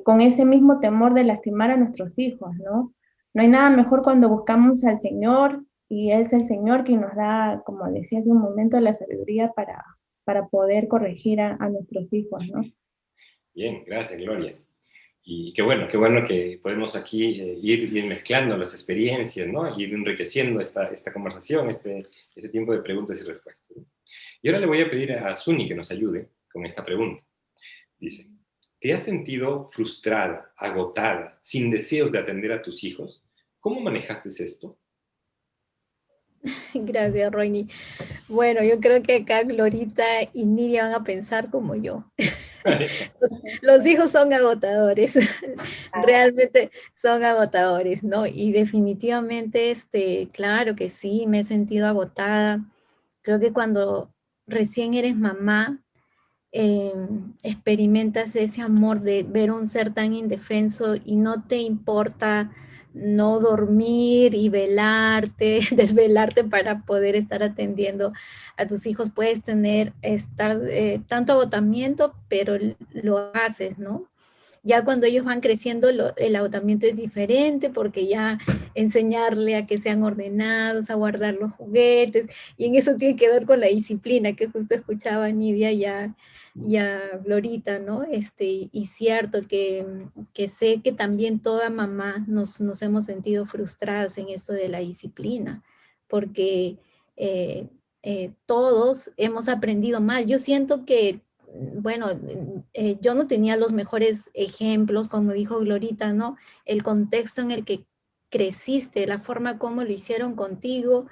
con ese mismo temor de lastimar a nuestros hijos, ¿no? No hay nada mejor cuando buscamos al Señor y es el Señor quien nos da, como decía hace un momento, la sabiduría para poder corregir a nuestros hijos, ¿no? Bien, gracias, Gloria. Y qué bueno que podemos aquí ir mezclando las experiencias, ¿no? Ir enriqueciendo esta conversación, este tiempo de preguntas y respuestas, ¿no? Y ahora le voy a pedir a Suni que nos ayude con esta pregunta. Dice, ¿te has sentido frustrada, agotada, sin deseos de atender a tus hijos? ¿Cómo manejaste esto? Gracias, Roini. Bueno, yo creo que acá Glorita y Nidia van a pensar como yo. Los hijos son agotadores, realmente son agotadores, ¿no? Y definitivamente, claro que sí, me he sentido agotada. Creo que cuando recién eres mamá, experimentas ese amor de ver un ser tan indefenso y no te importa no dormir y velarte, desvelarte para poder estar atendiendo a tus hijos. Puedes estar tanto agotamiento, pero lo haces, ¿no? Ya cuando ellos van creciendo, el agotamiento es diferente porque ya enseñarle a que sean ordenados, a guardar los juguetes, y en eso tiene que ver con la disciplina que justo escuchaba Nidia ya Glorita, ¿no? Y cierto que sé que también toda mamá nos hemos sentido frustradas en esto de la disciplina, porque todos hemos aprendido mal. Yo siento que bueno, yo no tenía los mejores ejemplos, como dijo Glorita, ¿no? El contexto en el que creciste, la forma como lo hicieron contigo,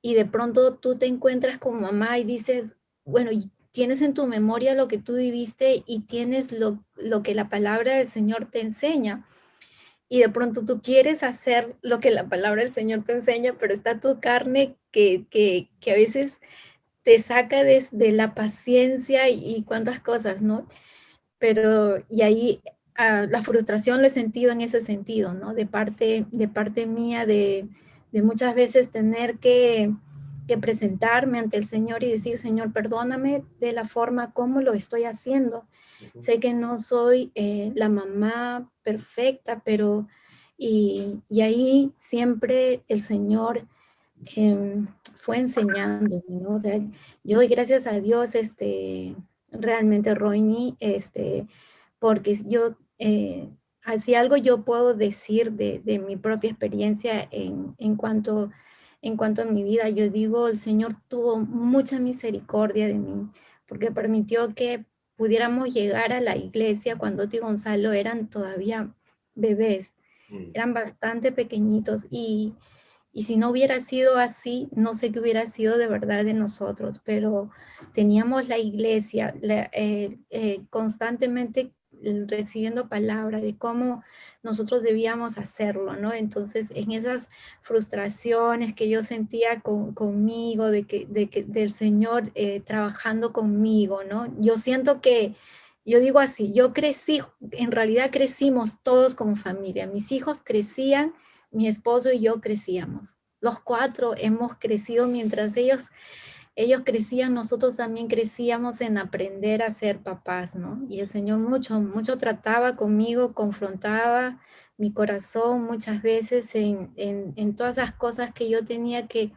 y de pronto tú te encuentras como mamá y dices, bueno, tienes en tu memoria lo que tú viviste y tienes lo que la palabra del Señor te enseña. Y de pronto tú quieres hacer lo que la palabra del Señor te enseña, pero está tu carne que a veces te saca de la paciencia y cuántas cosas, ¿no? Pero, y ahí la frustración la he sentido en ese sentido, ¿no? De parte mía, de muchas veces tener que presentarme ante el Señor y decir, Señor, perdóname de la forma como lo estoy haciendo. Sé que no soy la mamá perfecta, pero, y ahí siempre el Señor fue enseñándome, ¿no? O sea, yo doy gracias a Dios, realmente, Roini, porque yo, así algo yo puedo decir de mi propia experiencia en cuanto a mi vida. Yo digo, el Señor tuvo mucha misericordia de mí, porque permitió que pudiéramos llegar a la iglesia cuando Oti y Gonzalo eran todavía bebés, eran bastante pequeñitos, y si no hubiera sido así, no sé qué hubiera sido de verdad de nosotros, pero teníamos la iglesia constantemente recibiendo palabra de cómo nosotros debíamos hacerlo, ¿no? Entonces, en esas frustraciones que yo sentía conmigo, del Señor trabajando conmigo, ¿no? Yo siento que, yo digo así, yo crecí, en realidad crecimos todos como familia, mis hijos crecían, mi esposo y yo crecíamos. Los cuatro hemos crecido mientras ellos crecían, nosotros también crecíamos en aprender a ser papás, ¿no? Y el Señor mucho trataba conmigo, confrontaba mi corazón muchas veces en todas esas cosas que yo tenía que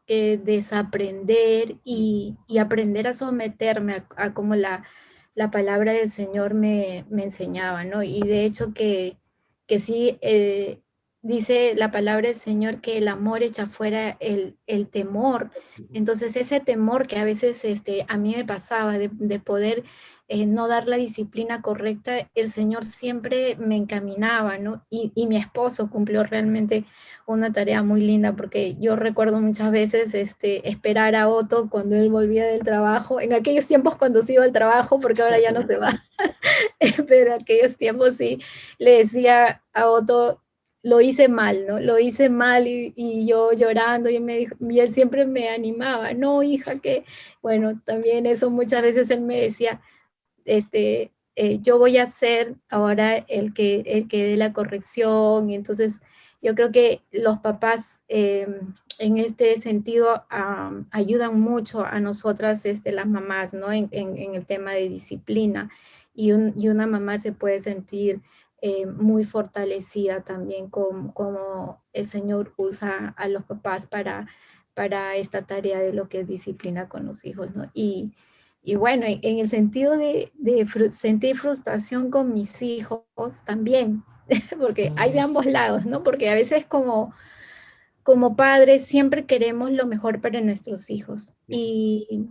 desaprender y aprender a someterme a como la palabra del Señor me enseñaba, ¿no? Y de hecho que sí, dice la palabra del Señor que el amor echa fuera el temor. Entonces ese temor que a veces a mí me pasaba de poder no dar la disciplina correcta, el Señor siempre me encaminaba, ¿no? Y mi esposo cumplió realmente una tarea muy linda, porque yo recuerdo muchas veces esperar a Otto cuando él volvía del trabajo, en aquellos tiempos cuando se iba al trabajo, porque ahora ya no se va, pero en aquellos tiempos sí, le decía a Otto, lo hice mal, ¿no? Lo hice mal y yo llorando y él siempre me animaba, no, hija, que, bueno, también eso muchas veces él me decía, yo voy a ser ahora el que dé la corrección. Y entonces yo creo que los papás en este sentido ayudan mucho a nosotras, las mamás, ¿no? En el tema de disciplina, y una mamá se puede sentir muy fortalecida también como el Señor usa a los papás para esta tarea de lo que es disciplina con los hijos, ¿no? Y bueno, en el sentido de sentir frustración con mis hijos también, porque hay de ambos lados, ¿no? Porque a veces como padres siempre queremos lo mejor para nuestros hijos y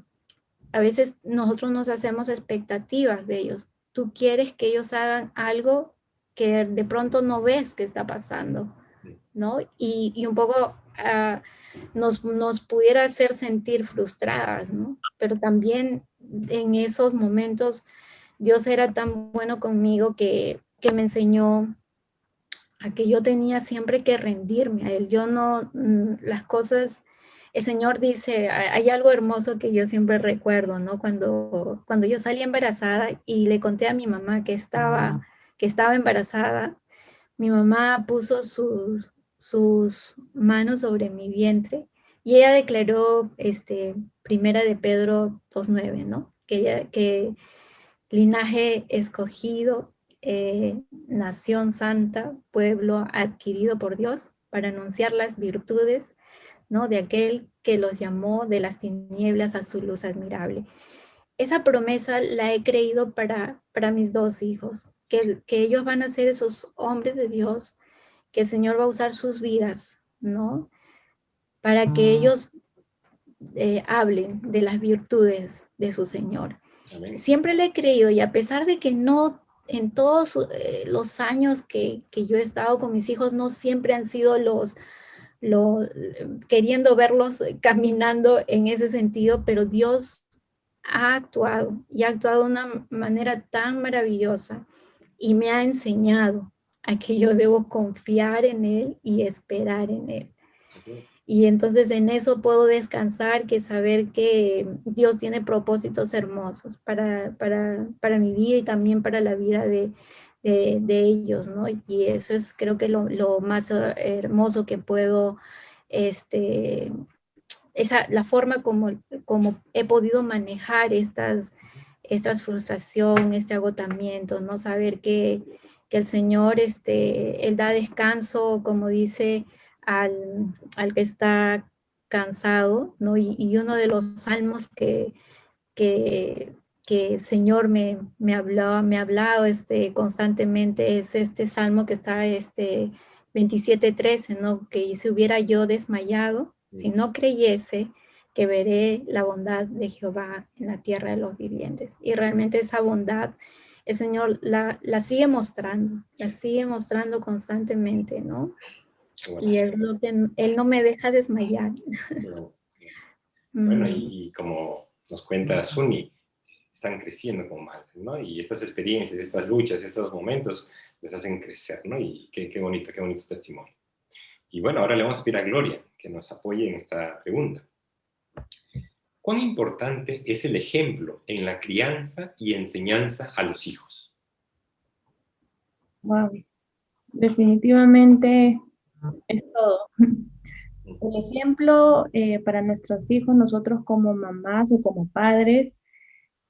a veces nosotros nos hacemos expectativas de ellos. Tú quieres que ellos hagan algo que de pronto no ves que está pasando, ¿no? Y un poco nos pudiera hacer sentir frustradas, ¿no? Pero también en esos momentos Dios era tan bueno conmigo que me enseñó a que yo tenía siempre que rendirme a Él. Yo no, las cosas, el Señor dice, hay algo hermoso que yo siempre recuerdo, ¿no? Cuando yo salí embarazada y le conté a mi mamá que estaba embarazada, mi mamá puso sus manos sobre mi vientre y ella declaró, primera de Pedro 2:9, ¿no? Que linaje escogido, nación santa, pueblo adquirido por Dios para anunciar las virtudes, ¿no? De aquel que los llamó de las tinieblas a su luz admirable. Esa promesa la he creído para mis dos hijos, que ellos van a ser esos hombres de Dios, que el Señor va a usar sus vidas, ¿no? Para que ellos hablen de las virtudes de su Señor. Amén. Siempre le he creído y a pesar de que no, en todos los años que yo he estado con mis hijos, no siempre han sido queriendo verlos caminando en ese sentido, pero Dios ha actuado y ha actuado de una manera tan maravillosa y me ha enseñado a que yo debo confiar en Él y esperar en Él. Y entonces en eso puedo descansar, que saber que Dios tiene propósitos hermosos para mi vida y también para la vida de ellos, ¿no? Y eso es creo que lo más hermoso que puedo, la forma como he podido manejar estas frustraciones, este agotamiento, ¿no? Saber que el Señor, Él da descanso, como dice, al que está cansado, ¿no? Y uno de los salmos que, que el Señor me ha hablado constantemente es este salmo que está 27:13, ¿no? Que si hubiera yo desmayado, si no creyese que veré la bondad de Jehová en la tierra de los vivientes. Y realmente esa bondad el Señor la sigue mostrando, la sigue mostrando constantemente, ¿no? Bueno, Y es lo que Él no me deja desmayar. bueno, y como nos cuenta Suni, están creciendo como madres, ¿no? Y estas experiencias, estas luchas, estos momentos les hacen crecer, ¿no? Y qué bonito testimonio. Y bueno, ahora le vamos a pedir a Gloria que nos apoye en esta pregunta. ¿Cuán importante es el ejemplo en la crianza y enseñanza a los hijos? Wow, definitivamente es todo. El ejemplo para nuestros hijos, nosotros como mamás o como padres,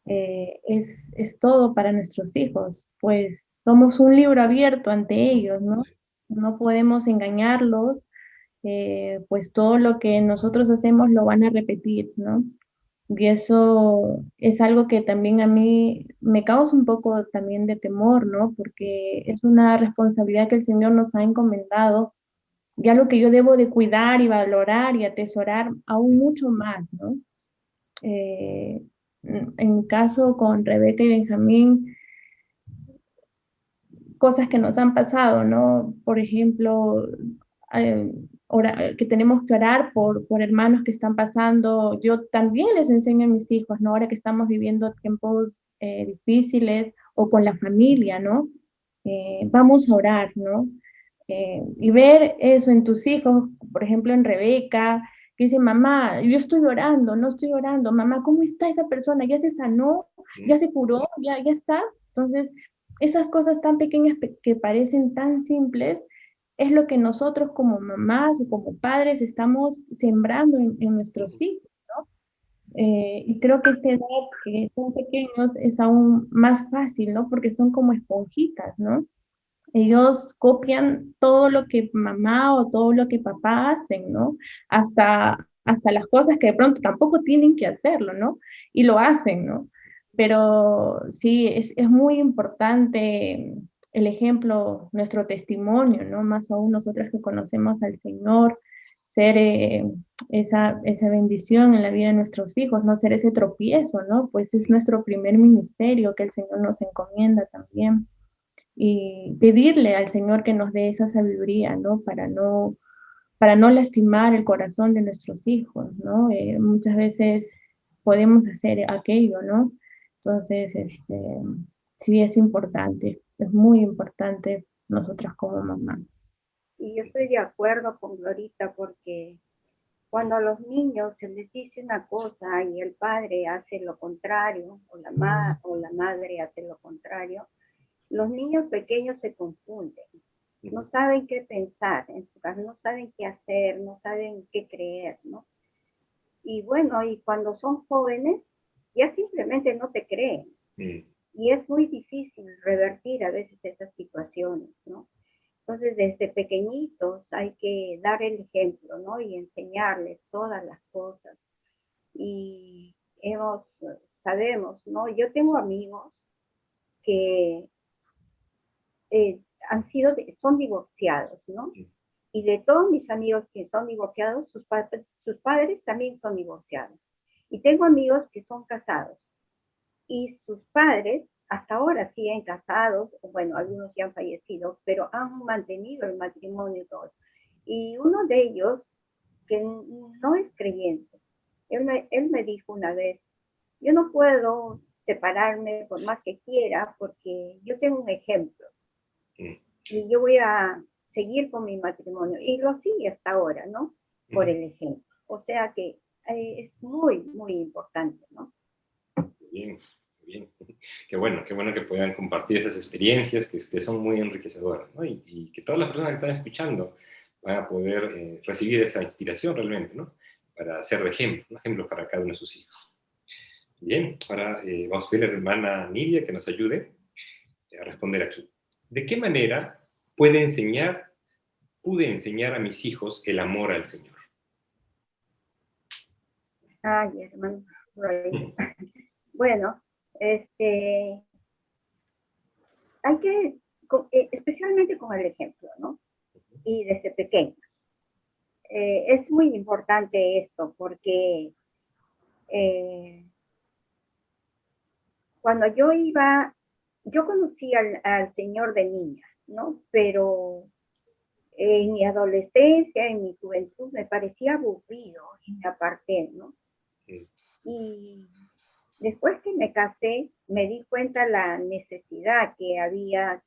es todo para nuestros hijos, pues somos un libro abierto ante ellos, ¿no? No podemos engañarlos, pues todo lo que nosotros hacemos lo van a repetir, ¿no? Y eso es algo que también a mí me causa un poco también de temor, ¿no? Porque es una responsabilidad que el Señor nos ha encomendado y algo que yo debo de cuidar y valorar y atesorar aún mucho más, ¿no? En mi caso con Rebeca y Benjamín, cosas que nos han pasado, ¿no? Por ejemplo, que tenemos que orar por hermanos que están pasando. Yo también les enseño a mis hijos, ¿no? Ahora que estamos viviendo tiempos difíciles o con la familia, ¿no? Vamos a orar, ¿no? Y ver eso en tus hijos, por ejemplo, en Rebeca, que dice, mamá, yo estoy orando, no estoy orando, mamá, ¿cómo está esa persona? ¿Ya se sanó? ¿Ya se curó? ¿Ya está? Entonces, esas cosas tan pequeñas que parecen tan simples, es lo que nosotros como mamás o como padres estamos sembrando en nuestros hijos, ¿no? Y creo que esta edad que son pequeños es aún más fácil, ¿no? Porque son como esponjitas, ¿no? Ellos copian todo lo que mamá o todo lo que papá hacen, ¿no? Hasta hasta las cosas que de pronto tampoco tienen que hacerlo, ¿no? Y lo hacen, ¿no? Pero sí, es muy importante el ejemplo, nuestro testimonio, ¿no? Más aún nosotras que conocemos al Señor, ser esa bendición en la vida de nuestros hijos, no ser ese tropiezo, ¿no? Pues es nuestro primer ministerio que el Señor nos encomienda también. Y pedirle al Señor que nos dé esa sabiduría, ¿no? Para no lastimar el corazón de nuestros hijos, ¿no? Muchas veces podemos hacer aquello, ¿no? Entonces, sí es muy importante nosotras como mamá. Y yo estoy de acuerdo con Glorita porque cuando a los niños se les dice una cosa y el padre hace lo contrario, o la madre hace lo contrario, los niños pequeños se confunden, no saben qué pensar, en su caso no saben qué hacer, no saben qué creer, ¿no? Y bueno, y cuando son jóvenes, ya simplemente no te creen. Y es muy difícil revertir a veces esas situaciones, ¿no? Entonces, desde pequeñitos hay que dar el ejemplo, ¿no? Y enseñarles todas las cosas. Y sabemos, ¿no? Yo tengo amigos que son divorciados, ¿no? Y de todos mis amigos que son divorciados, sus padres también son divorciados. Y tengo amigos que son casados y sus padres hasta ahora siguen casados, bueno, algunos ya han fallecido, pero han mantenido el matrimonio y todo. Y uno de ellos, que no es creyente, él me dijo una vez, yo no puedo separarme por más que quiera porque yo tengo un ejemplo y yo voy a seguir con mi matrimonio. Y lo sigue hasta ahora, ¿no? Por el ejemplo. O sea que es muy, muy importante, ¿no? Bien, bien. Qué bueno que puedan compartir esas experiencias que son muy enriquecedoras, ¿no? Y que todas las personas que están escuchando van a poder recibir esa inspiración realmente, ¿no? Para ser de ejemplo, un ejemplo para cada uno de sus hijos. Bien, ahora vamos a pedirle a la hermana Nidia que nos ayude a responder aquí. ¿De qué manera pude enseñar a mis hijos el amor al Señor? Ay, hermano. Bueno, hay que, especialmente con el ejemplo, ¿no? Y desde pequeño. Es muy importante esto porque cuando yo conocí al Señor de niña, ¿no? Pero en mi adolescencia, en mi juventud, me parecía aburrido y me aparté, ¿no? Y después que me casé, me di cuenta la necesidad que había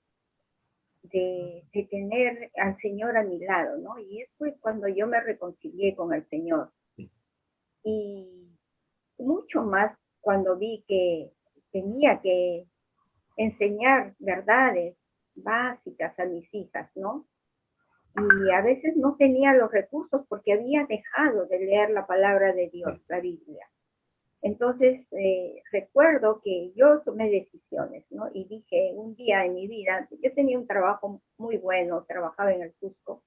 de tener al Señor a mi lado, ¿no? Y es pues cuando yo me reconcilié con el Señor. Y mucho más cuando vi que tenía que enseñar verdades básicas a mis hijas, ¿no? Y a veces no tenía los recursos porque había dejado de leer la palabra de Dios, la Biblia. Entonces, recuerdo que yo tomé decisiones, ¿no? Y dije, un día en mi vida, yo tenía un trabajo muy bueno, trabajaba en el Cusco,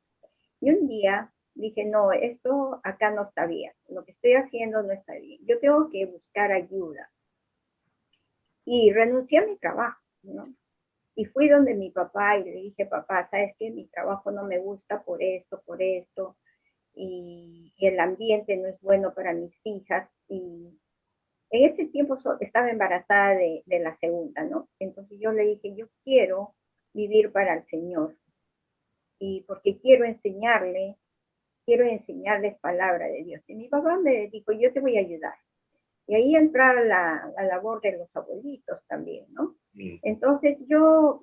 y un día dije, no, esto acá no está bien, lo que estoy haciendo no está bien, yo tengo que buscar ayuda. Y renuncié a mi trabajo, ¿no? Y fui donde mi papá y le dije, papá, ¿sabes qué? Mi trabajo no me gusta por esto, y el ambiente no es bueno para mis hijas, y en ese tiempo estaba embarazada de la segunda, ¿no? Entonces yo le dije, yo quiero vivir para el Señor, y porque quiero enseñarles palabra de Dios. Y mi papá me dijo, yo te voy a ayudar. Y ahí entra la labor de los abuelitos también, ¿no? Entonces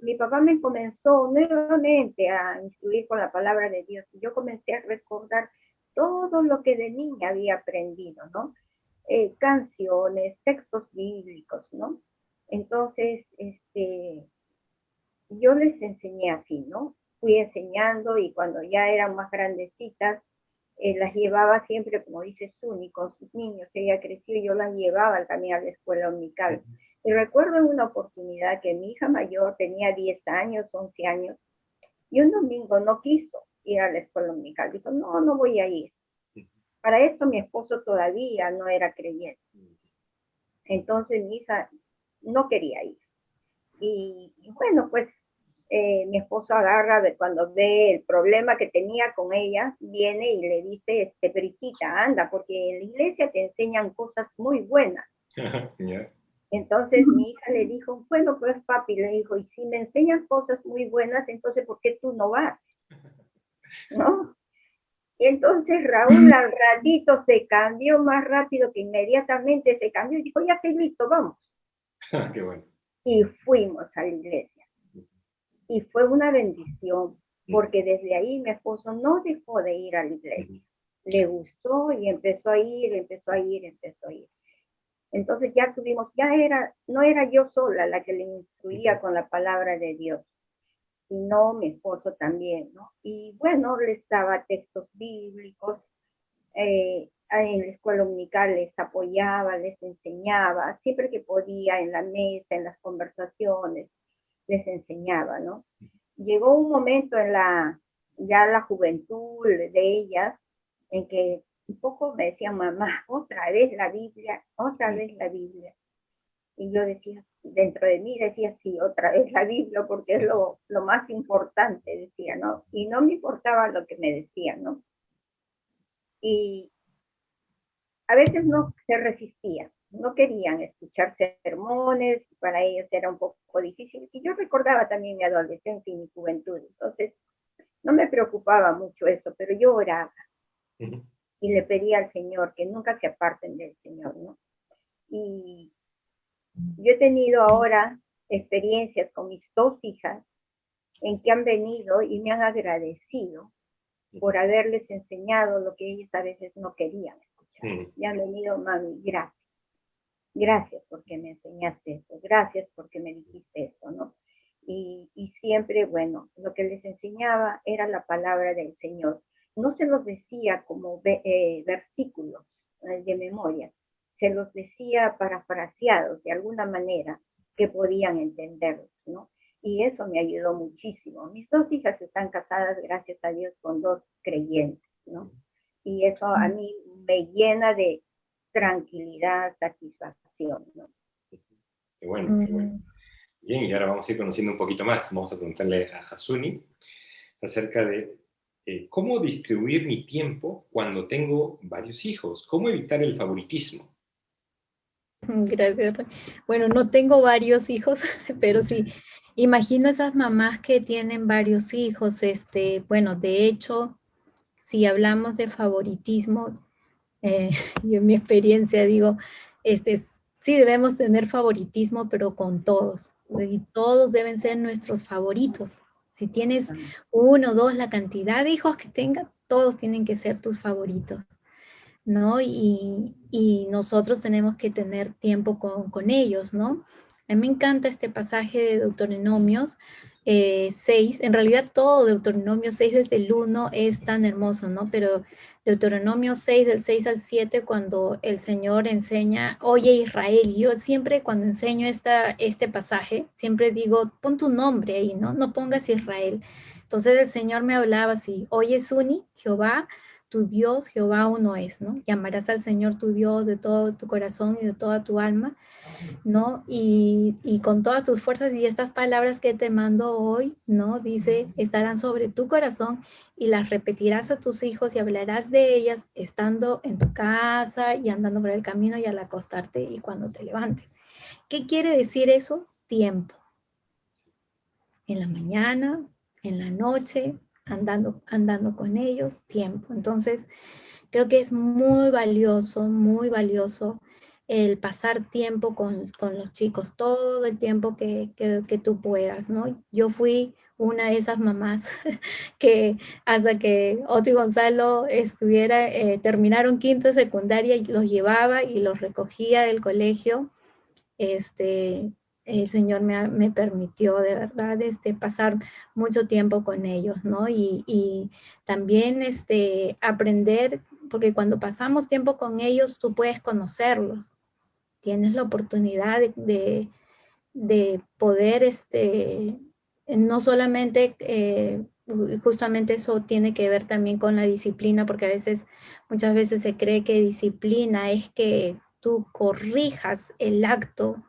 mi papá me comenzó nuevamente a instruir con la palabra de Dios. Y yo comencé a recordar todo lo que de niña había aprendido, ¿no? Canciones, textos bíblicos, ¿no? Entonces, yo les enseñé así, ¿no? Fui enseñando y cuando ya eran más grandecitas, las llevaba siempre, como dice Suni, con sus niños. Ella creció y yo las llevaba también a la escuela dominical. Y recuerdo en una oportunidad que mi hija mayor tenía 10 años, 11 años, y un domingo no quiso ir a la escuela dominical. Dijo, no, no voy a ir. Para esto mi esposo todavía no era creyente. Entonces mi hija no quería ir. Y bueno, pues mi esposo agarra cuando ve el problema que tenía con ella, viene y le dice, Briquita, anda, porque en la iglesia te enseñan cosas muy buenas. Yeah. Entonces mi hija le dijo, bueno, pues papi, le dijo, y si me enseñan cosas muy buenas, entonces ¿por qué tú no vas? ¿No? Y entonces Raúl al ratito se cambió más rápido que inmediatamente se cambió y dijo, ya estoy listo, vamos. Qué bueno. Y fuimos a la iglesia. Y fue una bendición, porque desde ahí mi esposo no dejó de ir a la iglesia. Le gustó y empezó a ir. Entonces ya tuvimos, no era yo sola la que le instruía con la palabra de Dios, sino mi esposo también, ¿no? Y bueno, les daba textos bíblicos, en la escuela dominical les apoyaba, les enseñaba, siempre que podía, en la mesa, en las conversaciones, les enseñaba, ¿no? Llegó un momento en ya la juventud de ellas, en que un poco me decían, mamá, otra vez la Biblia, otra vez la Biblia. Y yo decía, dentro de mí decía, sí, otra vez la Biblia, porque es lo más importante, decía, ¿no? Y no me importaba lo que me decían, ¿no? Y a veces no se resistían, no querían escuchar sermones, para ellos era un poco difícil. Y yo recordaba también mi adolescencia y mi juventud, entonces no me preocupaba mucho eso, pero yo oraba y le pedía al Señor que nunca se aparten del Señor, ¿no? Y yo he tenido ahora experiencias con mis dos hijas en que han venido y me han agradecido por haberles enseñado lo que ellas a veces no querían escuchar. Y han venido, mami, gracias. Gracias porque me enseñaste esto, gracias porque me dijiste esto, ¿no? Y siempre, bueno, lo que les enseñaba era la palabra del Señor. No se los decía como versículos de memoria, se los decía parafraseados de alguna manera que podían entenderlos, ¿no? Y eso me ayudó muchísimo. Mis dos hijas están casadas, gracias a Dios, con dos creyentes, ¿no? Y eso a mí me llena de tranquilidad, satisfacción, ¿no? Qué bueno, qué bueno. Bien, y ahora vamos a ir conociendo un poquito más. Vamos a preguntarle a Suni acerca de cómo distribuir mi tiempo cuando tengo varios hijos. ¿Cómo evitar el favoritismo? Gracias. Bueno, no tengo varios hijos, pero sí, imagino esas mamás que tienen varios hijos. Bueno, de hecho, si hablamos de favoritismo, yo en mi experiencia digo, sí debemos tener favoritismo, pero con todos. Y todos deben ser nuestros favoritos. Si tienes uno, dos, la cantidad de hijos que tengas, todos tienen que ser tus favoritos, ¿no? Y nosotros tenemos que tener tiempo con ellos, ¿no? A mí me encanta este pasaje de Deuteronomios 6, en realidad todo Deuteronomio 6 desde el 1 es tan hermoso, ¿no? Pero Deuteronomio 6 del 6 al 7 cuando el Señor enseña, oye Israel, yo siempre cuando enseño este pasaje, siempre digo, pon tu nombre ahí, ¿no? No pongas Israel. Entonces el Señor me hablaba así, oye Suni, Jehová, tu Dios, Jehová uno es, ¿no? Llamarás al Señor tu Dios de todo tu corazón y de toda tu alma, ¿no? Y con todas tus fuerzas y estas palabras que te mando hoy, ¿no? Dice, estarán sobre tu corazón y las repetirás a tus hijos y hablarás de ellas estando en tu casa y andando por el camino y al acostarte y cuando te levantes. ¿Qué quiere decir eso? Tiempo. En la mañana, en la noche, andando con ellos, tiempo. Entonces, creo que es muy valioso el pasar tiempo con los chicos, todo el tiempo que tú puedas, ¿no? Yo fui una de esas mamás que hasta que Otto y Gonzalo terminaron quinto de secundaria, y los llevaba y los recogía del colegio, el Señor me permitió de verdad pasar mucho tiempo con ellos, ¿no? Y también aprender, porque cuando pasamos tiempo con ellos, tú puedes conocerlos, tienes la oportunidad de poder, no solamente justamente eso tiene que ver también con la disciplina, porque muchas veces se cree que disciplina es que tú corrijas el acto,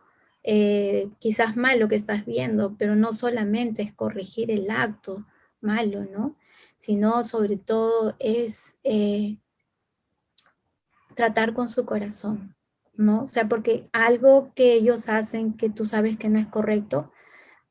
quizás malo que estás viendo, pero no solamente es corregir el acto malo, ¿no? Sino sobre todo es tratar con su corazón, ¿no? O sea, porque algo que ellos hacen que tú sabes que no es correcto,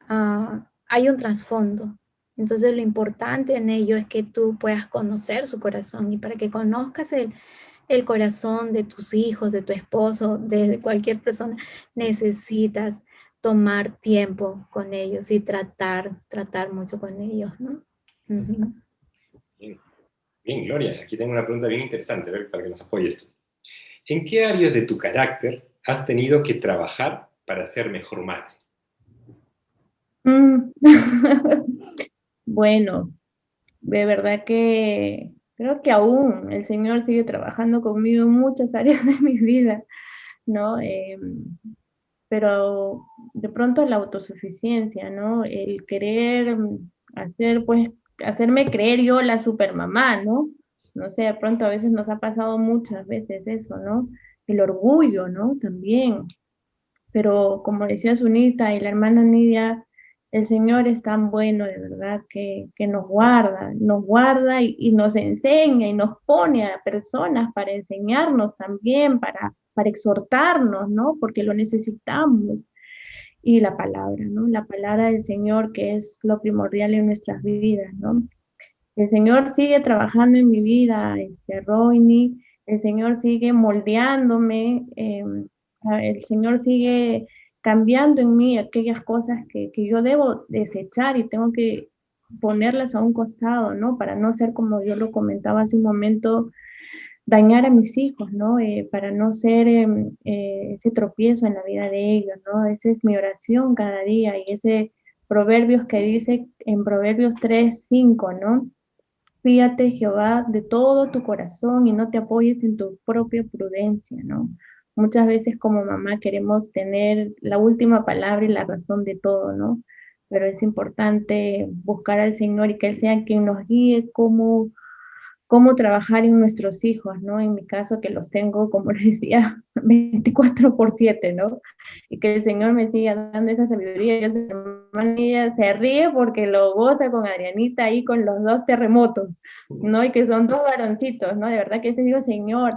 hay un trasfondo. Entonces lo importante en ello es que tú puedas conocer su corazón, y para que conozcas el corazón de tus hijos, de tu esposo, de cualquier persona, necesitas tomar tiempo con ellos y tratar mucho con ellos, ¿no? Ujú. Bien, bien, Gloria, aquí tengo una pregunta bien interesante, a ver, para que nos apoyes tú. ¿En qué áreas de tu carácter has tenido que trabajar para ser mejor madre? Mm. Bueno, de verdad que creo que aún el Señor sigue trabajando conmigo en muchas áreas de mi vida, ¿no? Pero de pronto la autosuficiencia, ¿no? El querer hacer, pues, hacerme creer yo la supermamá, ¿no? No sé, de pronto a veces nos ha pasado muchas veces eso, ¿no? El orgullo, ¿no? También. Pero como decía Sunita y la hermana Nidia, el Señor es tan bueno, de verdad, que nos guarda y nos enseña y nos pone a personas para enseñarnos también, para exhortarnos, ¿no? Porque lo necesitamos. Y la palabra, ¿no? La palabra del Señor, que es lo primordial en nuestras vidas, ¿no? El Señor sigue trabajando en mi vida, Roini, el Señor sigue moldeándome, el Señor sigue cambiando en mí aquellas cosas que yo debo desechar y tengo que ponerlas a un costado, ¿no? Para no ser, como yo lo comentaba hace un momento, dañar a mis hijos, ¿no? Para no ser ese tropiezo en la vida de ellos, ¿no? Esa es mi oración cada día y ese Proverbios que dice en Proverbios 3:5, ¿no? Fíate, Jehová, de todo tu corazón y no te apoyes en tu propia prudencia, ¿no? Muchas veces como mamá queremos tener la última palabra y la razón de todo, ¿no? Pero es importante buscar al Señor y que Él sea quien nos guíe cómo trabajar en nuestros hijos, ¿no? En mi caso, que los tengo, como les decía, 24/7, ¿no? Y que el Señor me siga dando esa sabiduría. Yo, hermana, ella se ríe porque lo goza con Adrianita ahí con los dos terremotos, ¿no? Y que son dos varoncitos, ¿no? De verdad que ese digo, Señor,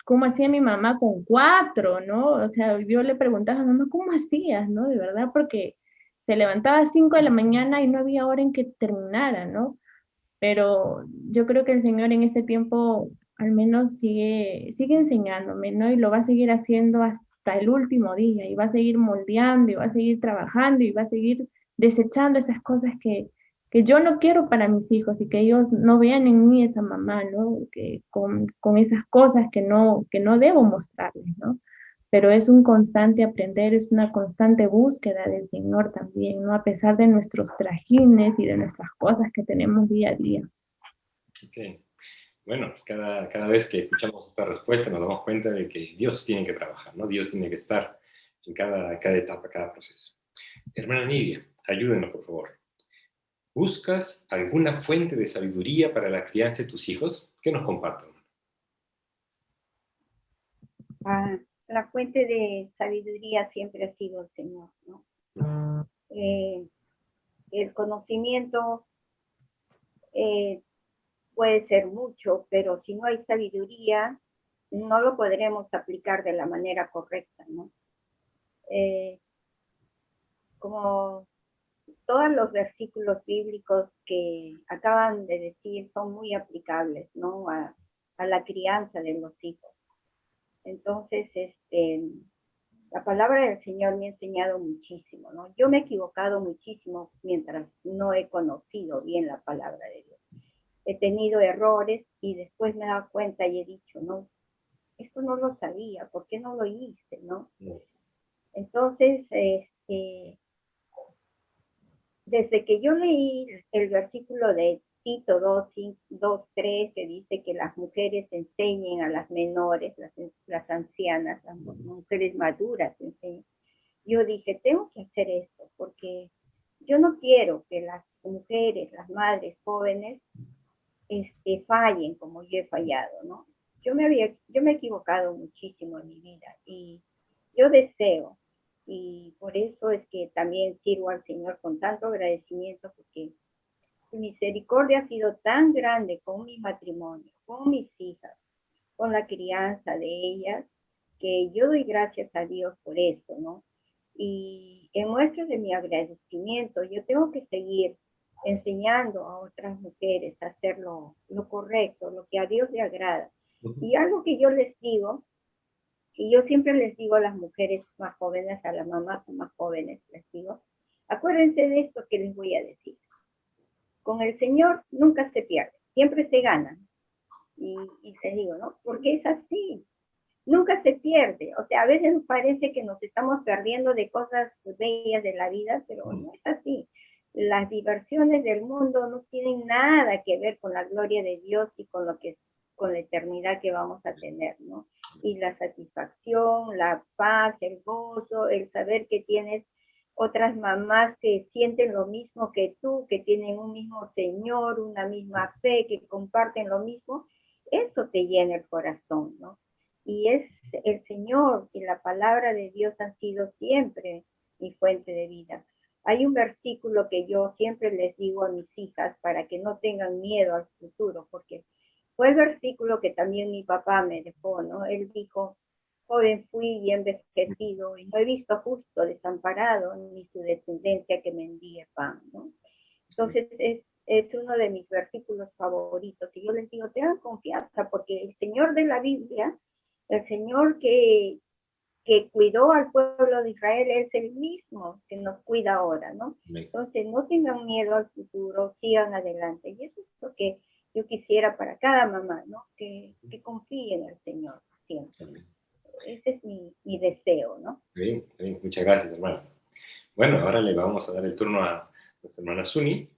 ¿cómo hacía mi mamá con 4, ¿no? O sea, yo le preguntaba a mamá, ¿cómo hacías, no? De verdad, porque se levantaba a 5 de la mañana y no había hora en que terminara, ¿no? Pero yo creo que el Señor en este tiempo al menos sigue enseñándome, ¿no? Y lo va a seguir haciendo hasta el último día, y va a seguir moldeando, y va a seguir trabajando, y va a seguir desechando esas cosas que yo no quiero para mis hijos, y que ellos no vean en mí esa mamá, ¿no? Que con esas cosas que no debo mostrarles, ¿no? Pero es un constante aprender, es una constante búsqueda del Señor también, ¿no? A pesar de nuestros trajines y de nuestras cosas que tenemos día a día. Ok. Bueno, cada vez que escuchamos esta respuesta nos damos cuenta de que Dios tiene que trabajar, ¿no? Dios tiene que estar en cada etapa, cada proceso. Hermana Nidia, ayúdenos, por favor. ¿Buscas alguna fuente de sabiduría para la crianza de tus hijos? ¿Qué nos comparten? La fuente de sabiduría siempre ha sido el Señor, ¿no? El conocimiento puede ser mucho, pero si no hay sabiduría, no lo podremos aplicar de la manera correcta, ¿no? Como todos los versículos bíblicos que acaban de decir son muy aplicables, ¿no? A la crianza de los hijos. Entonces, la palabra del Señor me ha enseñado muchísimo, ¿no? Yo me he equivocado muchísimo mientras no he conocido bien la palabra de Dios. He tenido errores y después me he dado cuenta y he dicho, no, esto no lo sabía, ¿por qué no lo hice, no? Entonces, desde que yo leí el versículo de Tito 2:3, que dice que las mujeres enseñen a las menores, las ancianas, las mujeres maduras enseñen, yo dije, tengo que hacer esto, porque yo no quiero que las mujeres, las madres jóvenes fallen como yo he fallado, ¿no? Yo me he equivocado muchísimo en mi vida y yo deseo, y por eso es que también sirvo al Señor con tanto agradecimiento, porque su misericordia ha sido tan grande con mi matrimonio, con mis hijas, con la crianza de ellas, que yo doy gracias a Dios por eso, ¿no? Y en muestra de mi agradecimiento, yo tengo que seguir enseñando a otras mujeres a hacer lo correcto, lo que a Dios le agrada. Y algo que yo les digo, y yo siempre les digo a las mujeres más jóvenes, a las mamás más jóvenes, les digo, acuérdense de esto que les voy a decir. Con el Señor nunca se pierde, siempre se gana. Y les digo, ¿no? Porque es así, nunca se pierde. O sea, a veces nos parece que nos estamos perdiendo de cosas bellas de la vida, pero no es así. Las diversiones del mundo no tienen nada que ver con la gloria de Dios y con la eternidad que vamos a tener, ¿no? Y la satisfacción, la paz, el gozo, el saber que tienes otras mamás que sienten lo mismo que tú, que tienen un mismo Señor, una misma fe, que comparten lo mismo, eso te llena el corazón, ¿no? Y es el Señor y la palabra de Dios han sido siempre mi fuente de vida. Hay un versículo que yo siempre les digo a mis hijas para que no tengan miedo al futuro, porque fue el versículo que también mi papá me dejó, ¿no? Él dijo, joven fui y envejecido, y no he visto justo desamparado, ni su descendencia que mendigue pan, ¿no? Entonces es uno de mis versículos favoritos, y yo les digo, tengan confianza, porque el Señor de la Biblia, el Señor que cuidó al pueblo de Israel, es el mismo que nos cuida ahora, ¿no? Entonces no tengan miedo al futuro, sigan adelante, y eso es lo que yo quisiera para cada mamá, ¿no? Que confíe en el Señor siempre. Ese es mi deseo, ¿no? Bien, bien, muchas gracias, hermana. Bueno, ahora le vamos a dar el turno a nuestra hermana Suni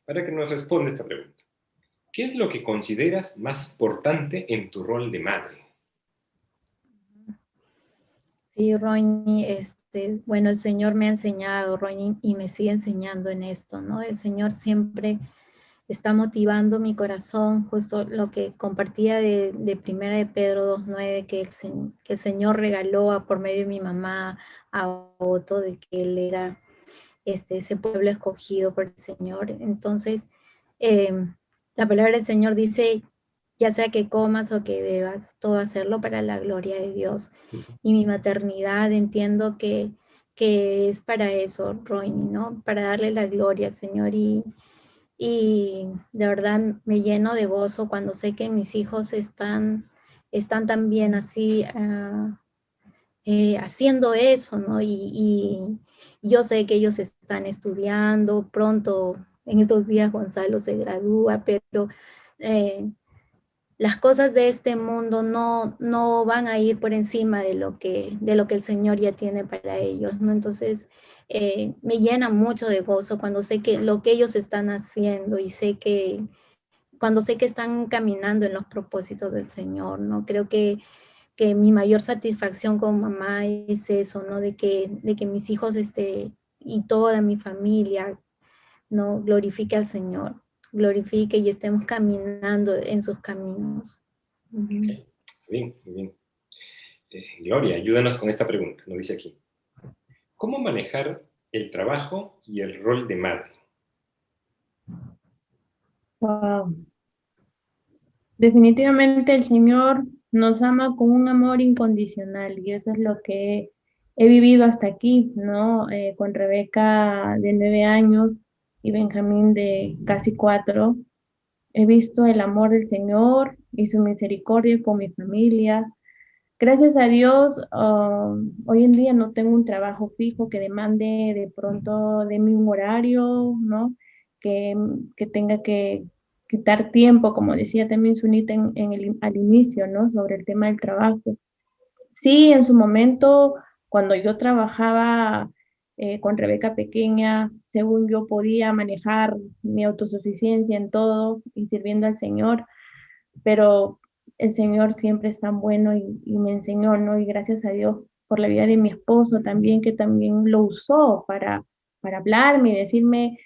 para que nos responda esta pregunta. ¿Qué es lo que consideras más importante en tu rol de madre? Sí, Roini, bueno, el Señor me ha enseñado, Roini, y me sigue enseñando en esto, ¿no? El Señor siempre está motivando mi corazón, justo lo que compartía de Primera de Pedro 2:9, que el Señor regaló por medio de mi mamá a Otto, de que él era ese pueblo escogido por el Señor. Entonces, la palabra del Señor dice, ya sea que comas o que bebas, todo hacerlo para la gloria de Dios. Y mi maternidad entiendo que es para eso, Roini, ¿no? Para darle la gloria al Señor y de verdad me lleno de gozo cuando sé que mis hijos están también así haciendo eso, ¿no? Y yo sé que ellos están estudiando, pronto, en estos días Gonzalo se gradúa, pero las cosas de este mundo no van a ir por encima de lo que el Señor ya tiene para ellos, ¿no? Entonces, me llena mucho de gozo cuando sé que lo que ellos están haciendo y cuando sé que están caminando en los propósitos del Señor, ¿no? Creo que mi mayor satisfacción como mamá es eso, ¿no? De que mis hijos y toda mi familia, ¿no? Glorifique al Señor, glorifique y estemos caminando en sus caminos. Okay. Bien, muy bien. Gloria, ayúdanos con esta pregunta, nos dice aquí. ¿Cómo manejar el trabajo y el rol de madre? Wow. Definitivamente el Señor nos ama con un amor incondicional y eso es lo que he vivido hasta aquí, ¿no? Con Rebeca de 9 años y Benjamín de casi 4. He visto el amor del Señor y su misericordia con mi familia. Gracias a Dios, hoy en día no tengo un trabajo fijo que demande de pronto de mi un horario, ¿no? Que, que tenga que quitar tiempo, como decía también Sunita al inicio, ¿no? Sobre el tema del trabajo. Sí, en su momento, cuando yo trabajaba con Rebeca pequeña, según yo podía manejar mi autosuficiencia en todo y sirviendo al Señor, pero el Señor siempre es tan bueno y me enseñó, ¿no? Y gracias a Dios por la vida de mi esposo también, que también lo usó para hablarme y decirme,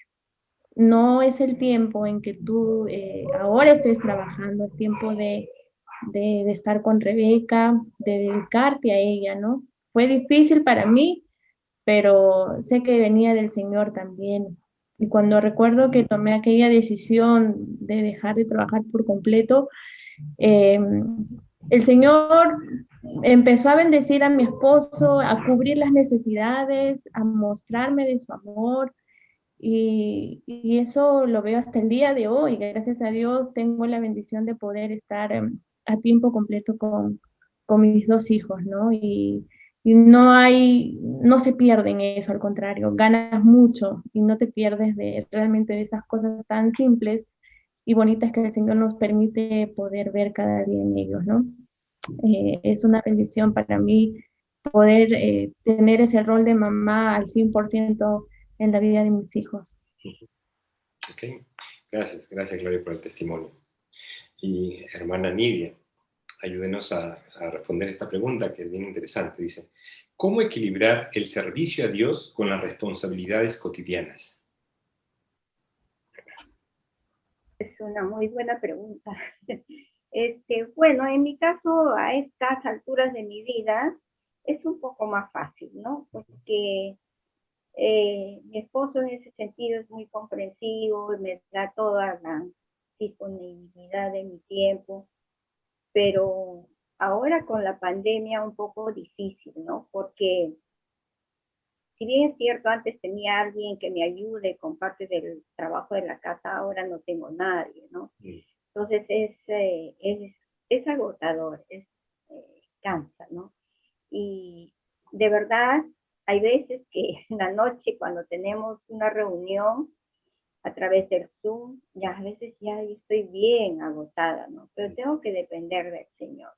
no es el tiempo en que tú ahora estés trabajando, es tiempo de estar con Rebeca, de dedicarte a ella, ¿no? Fue difícil para mí, pero sé que venía del Señor también. Y cuando recuerdo que tomé aquella decisión de dejar de trabajar por completo, eh, el Señor empezó a bendecir a mi esposo, a cubrir las necesidades, a mostrarme de su amor. Y eso lo veo hasta el día de hoy. Gracias a Dios tengo la bendición de poder estar a tiempo completo con mis dos hijos, ¿no? Y no se pierde en eso, al contrario, ganas mucho y no te pierdes de realmente de esas cosas tan simples y bonitas que el Señor nos permite poder ver cada día en ellos, ¿no? Es una bendición para mí poder tener ese rol de mamá al 100% en la vida de mis hijos. Ok, gracias Gloria por el testimonio. Y hermana Nidia, ayúdenos a responder esta pregunta que es bien interesante. Dice, ¿cómo equilibrar el servicio a Dios con las responsabilidades cotidianas? Es una muy buena pregunta. Bueno, en mi caso, a estas alturas de mi vida, es un poco más fácil, ¿no? Porque mi esposo en ese sentido es muy comprensivo, me da toda la disponibilidad de mi tiempo, pero ahora con la pandemia un poco difícil, ¿no? Porque si bien es cierto, antes tenía alguien que me ayude con parte del trabajo de la casa, ahora no tengo nadie, ¿no? Entonces es agotador, cansa, ¿no? Y de verdad, hay veces que en la noche cuando tenemos una reunión a través del Zoom, ya a veces ya estoy bien agotada, ¿no? Pero tengo que depender del Señor,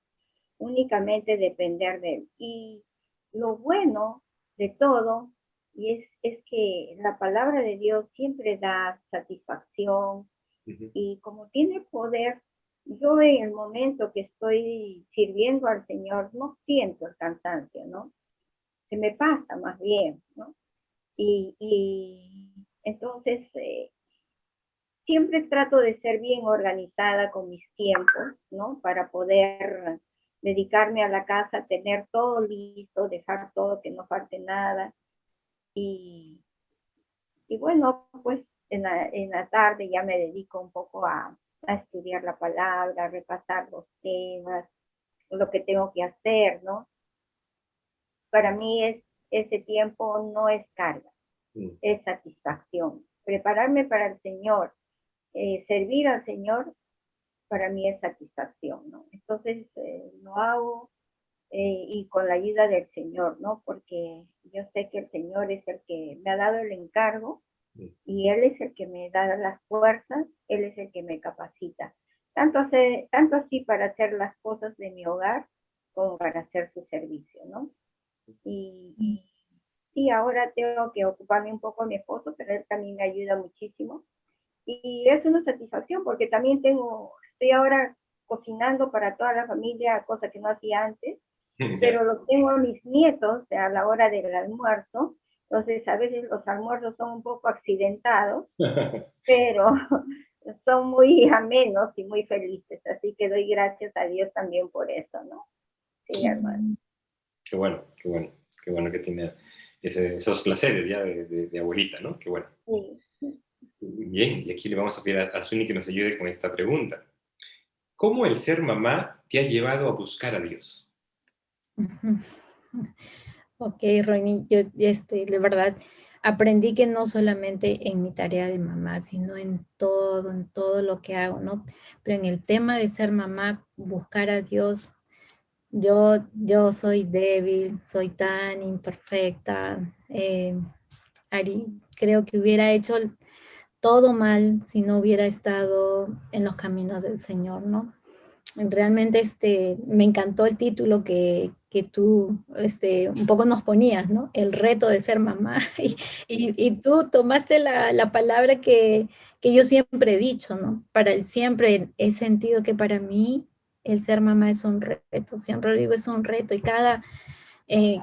únicamente depender de Él. Y lo bueno de todo es que la palabra de Dios siempre da satisfacción y como tiene poder, yo en el momento que estoy sirviendo al Señor no siento el cansancio, ¿no? Se me pasa más bien, ¿no? Y entonces siempre trato de ser bien organizada con mis tiempos, ¿no? Para poder dedicarme a la casa, tener todo listo, dejar todo, que no falte nada. Y, y bueno, pues en la tarde ya me dedico un poco a estudiar la palabra, a repasar los temas, lo que tengo que hacer, ¿no? Para mí ese tiempo no es carga, es satisfacción. Prepararme para el Señor, servir al Señor, para mí es satisfacción, ¿no? Entonces lo hago y con la ayuda del Señor, ¿no? Porque yo sé que el Señor es el que me ha dado el encargo y Él es el que me da las fuerzas, Él es el que me capacita. Tanto así para hacer las cosas de mi hogar como para hacer su servicio, ¿no? Y ahora tengo que ocuparme un poco de mi esposo, pero él también me ayuda muchísimo. Y es una satisfacción porque también estoy ahora cocinando para toda la familia, cosa que no hacía antes, pero lo tengo a mis nietos a la hora del almuerzo, entonces a veces los almuerzos son un poco accidentados, pero son muy amenos y muy felices, así que doy gracias a Dios también por eso, ¿no? Sí, hermano. Qué bueno que tiene esos placeres ya de abuelita, ¿no? Qué bueno. Sí. Bien, y aquí le vamos a pedir a Suni que nos ayude con esta pregunta. ¿Cómo el ser mamá te ha llevado a buscar a Dios? Ok, Ronnie, yo de verdad aprendí que no solamente en mi tarea de mamá, sino en todo lo que hago, ¿no? Pero en el tema de ser mamá, buscar a Dios, yo soy débil, soy tan imperfecta. Creo que hubiera hecho todo mal si no hubiera estado en los caminos del Señor, ¿no? Realmente me encantó el título que tú un poco nos ponías, ¿no? El reto de ser mamá. Y tú tomaste la palabra que yo siempre he dicho, ¿no? Siempre he sentido que para mí el ser mamá es un reto, siempre lo digo, es un reto. Y eh,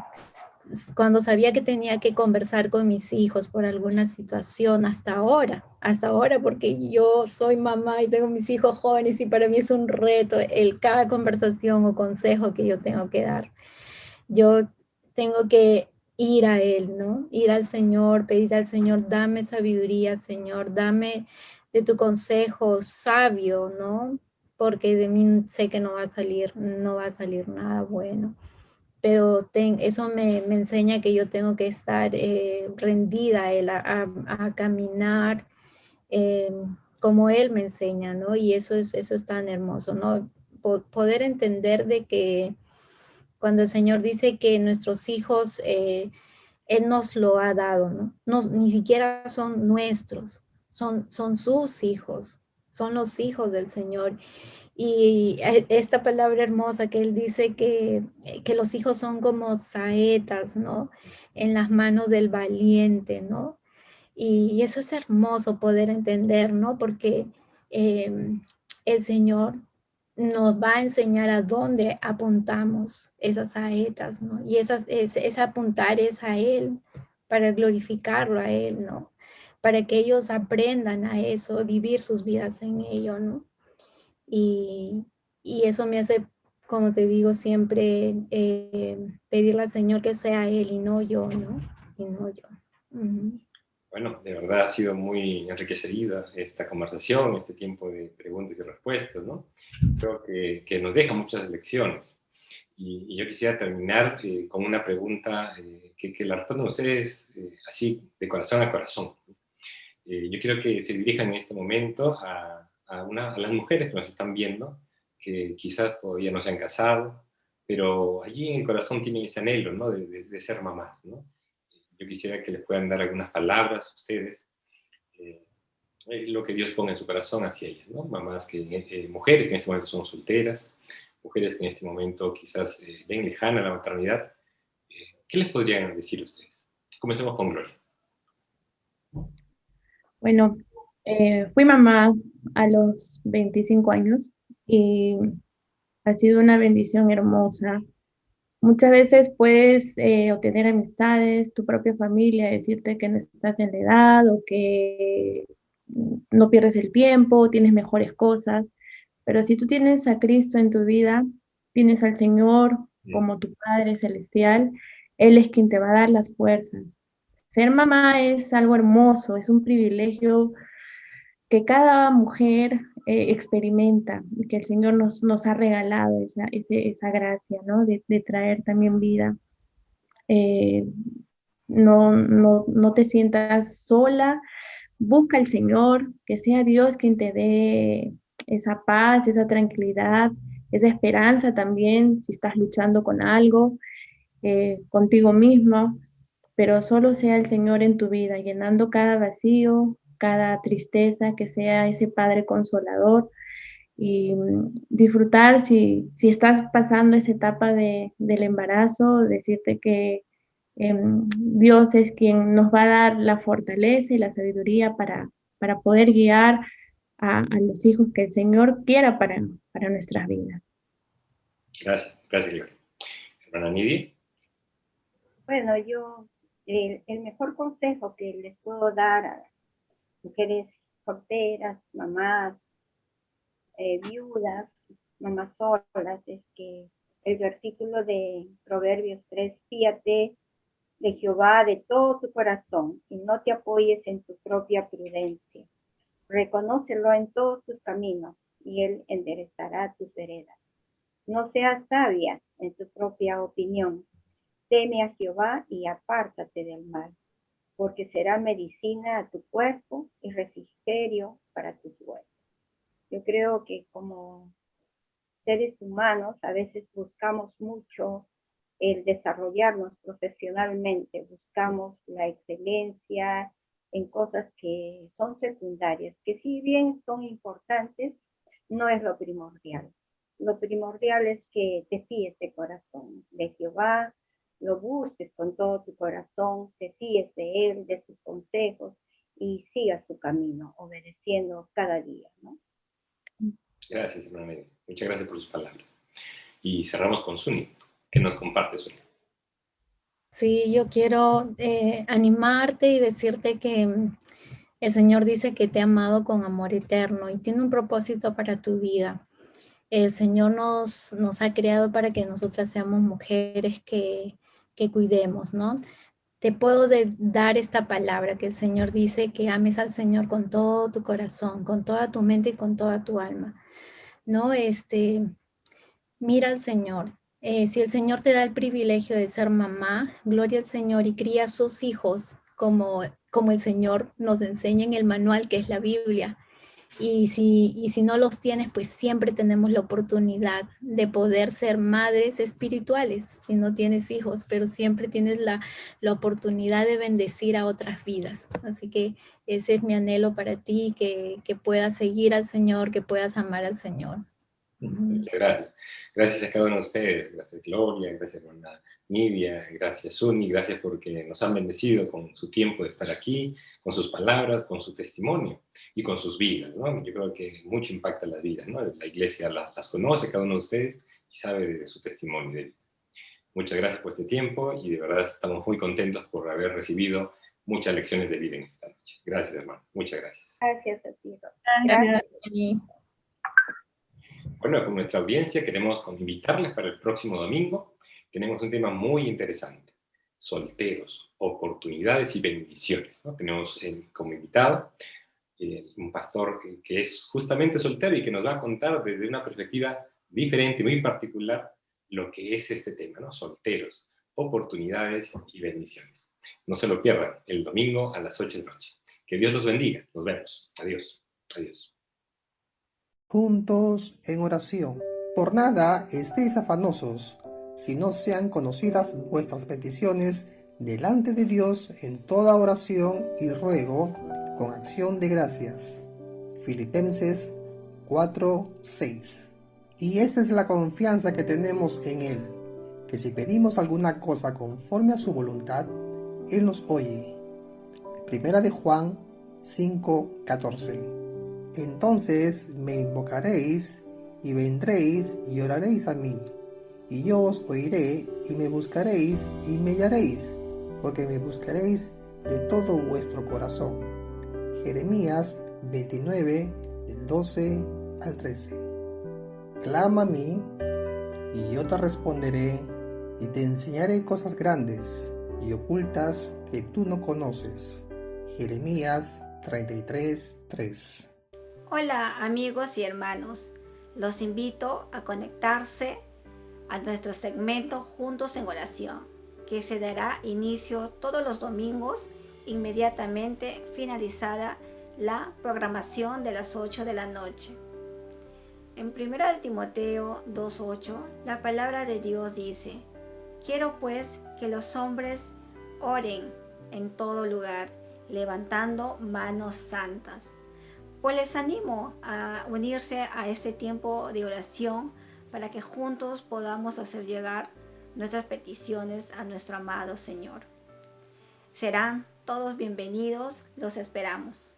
cuando sabía que tenía que conversar con mis hijos por alguna situación, hasta ahora, porque yo soy mamá y tengo mis hijos jóvenes y para mí es un reto cada conversación o consejo que yo tengo que dar. Yo tengo que ir a Él, ¿no? Ir al Señor, pedir al Señor, dame sabiduría, Señor, dame de tu consejo sabio, ¿no? Porque de mí sé que no va a salir nada bueno. Pero eso me enseña que yo tengo que estar rendida a Él, a caminar eh, como Él me enseña, ¿no? Y eso es tan hermoso, ¿no? Poder entender de que cuando el Señor dice que nuestros hijos, Él nos lo ha dado, ¿no? Ni siquiera son nuestros, son sus hijos, son los hijos del Señor. Y esta palabra hermosa que Él dice que los hijos son como saetas, ¿no? En las manos del valiente, ¿no? Y eso es hermoso poder entender, ¿no? Porque el Señor nos va a enseñar a dónde apuntamos esas saetas, ¿no? Y es apuntar es a Él para glorificarlo a Él, ¿no? Para que ellos aprendan a eso, vivir sus vidas en ello, ¿no? Y, y eso me hace, como te digo, siempre pedirle al Señor que sea Él y no yo, ¿no? Y no yo. Ujú. Bueno, de verdad ha sido muy enriquecedora esta conversación, este tiempo de preguntas y respuestas, ¿no? Creo que nos deja muchas lecciones. Y yo quisiera terminar con una pregunta que la respondan ustedes así, de corazón a corazón. Yo quiero que se dirijan en este momento a las mujeres que nos están viendo, que quizás todavía no se han casado, pero allí en el corazón tienen ese anhelo, ¿no? De ser mamás, ¿no? Yo quisiera que les puedan dar algunas palabras a ustedes, eh, lo que Dios ponga en su corazón hacia ellas, ¿no? Mamás mujeres que en este momento son solteras, mujeres que en este momento quizás ven lejana la maternidad. ¿Qué les podrían decir ustedes? Comencemos con Gloria. Bueno, fui mamá a los 25 años y ha sido una bendición hermosa. Muchas veces puedes obtener amistades, tu propia familia, decirte que no estás en la edad o que no pierdes el tiempo, tienes mejores cosas, pero si tú tienes a Cristo en tu vida, tienes al Señor como tu Padre Celestial, Él es quien te va a dar las fuerzas. Ser mamá es algo hermoso, es un privilegio que cada mujer experimenta, que el Señor nos ha regalado esa gracia, ¿no? De traer también vida. Eh, no te sientas sola, busca al Señor, que sea Dios quien te dé esa paz, esa tranquilidad, esa esperanza también, si estás luchando con algo, contigo misma, pero solo sea el Señor en tu vida, llenando cada vacío, cada tristeza, que sea ese Padre consolador y disfrutar si estás pasando esa etapa del embarazo, decirte que Dios es quien nos va a dar la fortaleza y la sabiduría para poder guiar a los hijos que el Señor quiera para nuestras vidas. Gracias, gracias, Gloria. Hermana Nidia. Bueno, el mejor consejo que les puedo dar a mujeres solteras, mamás, viudas, mamás solas, es que el versículo de Proverbios 3, fíate de Jehová de todo tu corazón y no te apoyes en tu propia prudencia. Reconócelo en todos tus caminos y Él enderezará tus veredas. No seas sabia en tu propia opinión. Teme a Jehová y apártate del mal, porque será medicina a tu cuerpo y refrigerio para tus huesos. Yo creo que como seres humanos a veces buscamos mucho el desarrollarnos profesionalmente, buscamos la excelencia en cosas que son secundarias, que si bien son importantes, no es lo primordial. Lo primordial es que te fíes de corazón de Jehová, lo busques con todo tu corazón, te fíes de Él, de sus consejos y sigas su camino, obedeciendo cada día, ¿no? Gracias, hermana Nidia. Muchas gracias por sus palabras. Y cerramos con Suni, que nos comparte Suni. Sí, yo quiero animarte y decirte que el Señor dice que te ha amado con amor eterno y tiene un propósito para tu vida. El Señor nos ha creado para que nosotras seamos mujeres que cuidemos, ¿no? Te puedo dar esta palabra que el Señor dice que ames al Señor con todo tu corazón, con toda tu mente y con toda tu alma, ¿no? Mira al Señor. Si el Señor te da el privilegio de ser mamá, gloria al Señor y cría a sus hijos como el Señor nos enseña en el manual que es la Biblia. Y si no los tienes, pues siempre tenemos la oportunidad de poder ser madres espirituales si no tienes hijos, pero siempre tienes la oportunidad de bendecir a otras vidas. Así que ese es mi anhelo para ti, que puedas seguir al Señor, que puedas amar al Señor. Muchas gracias. Gracias a cada uno de ustedes. Gracias Gloria, gracias hermana Nidia, gracias Suni, gracias porque nos han bendecido con su tiempo de estar aquí, con sus palabras, con su testimonio y con sus vidas, ¿no? Yo creo que mucho impacta las vidas, ¿no? La iglesia las conoce, cada uno de ustedes, y sabe de su testimonio de vida. Muchas gracias por este tiempo y de verdad estamos muy contentos por haber recibido muchas lecciones de vida en esta noche. Gracias, hermano. Muchas gracias. Gracias a ti. Gracias. Y Bueno, con nuestra audiencia queremos invitarles para el próximo domingo. Tenemos un tema muy interesante. Solteros, oportunidades y bendiciones, ¿no? Tenemos como invitado un pastor que es justamente soltero y que nos va a contar desde una perspectiva diferente, muy particular, lo que es este tema, ¿no? Solteros, oportunidades y bendiciones. No se lo pierdan el domingo a las 8 de la noche. Que Dios los bendiga. Nos vemos. Adiós. Adiós. Juntos en oración. Por nada estéis afanosos, si no sean conocidas vuestras peticiones delante de Dios en toda oración y ruego con acción de gracias. Filipenses 4:6. Y esta es la confianza que tenemos en Él, que si pedimos alguna cosa conforme a su voluntad, Él nos oye. Primera de Juan 5:14. Entonces me invocaréis y vendréis y oraréis a mí, y yo os oiré y me buscaréis y me hallaréis, porque me buscaréis de todo vuestro corazón. Jeremías 29, del 12 al 13. Clama a mí, y yo te responderé, y te enseñaré cosas grandes y ocultas que tú no conoces. Jeremías 33, 3. Hola amigos y hermanos, los invito a conectarse a nuestro segmento Juntos en Oración, que se dará inicio todos los domingos inmediatamente finalizada la programación de las 8 de la noche. En 1 Timoteo 2:8, la palabra de Dios dice: quiero pues que los hombres oren en todo lugar, levantando manos santas. Pues les animo a unirse a este tiempo de oración para que juntos podamos hacer llegar nuestras peticiones a nuestro amado Señor. Serán todos bienvenidos, los esperamos.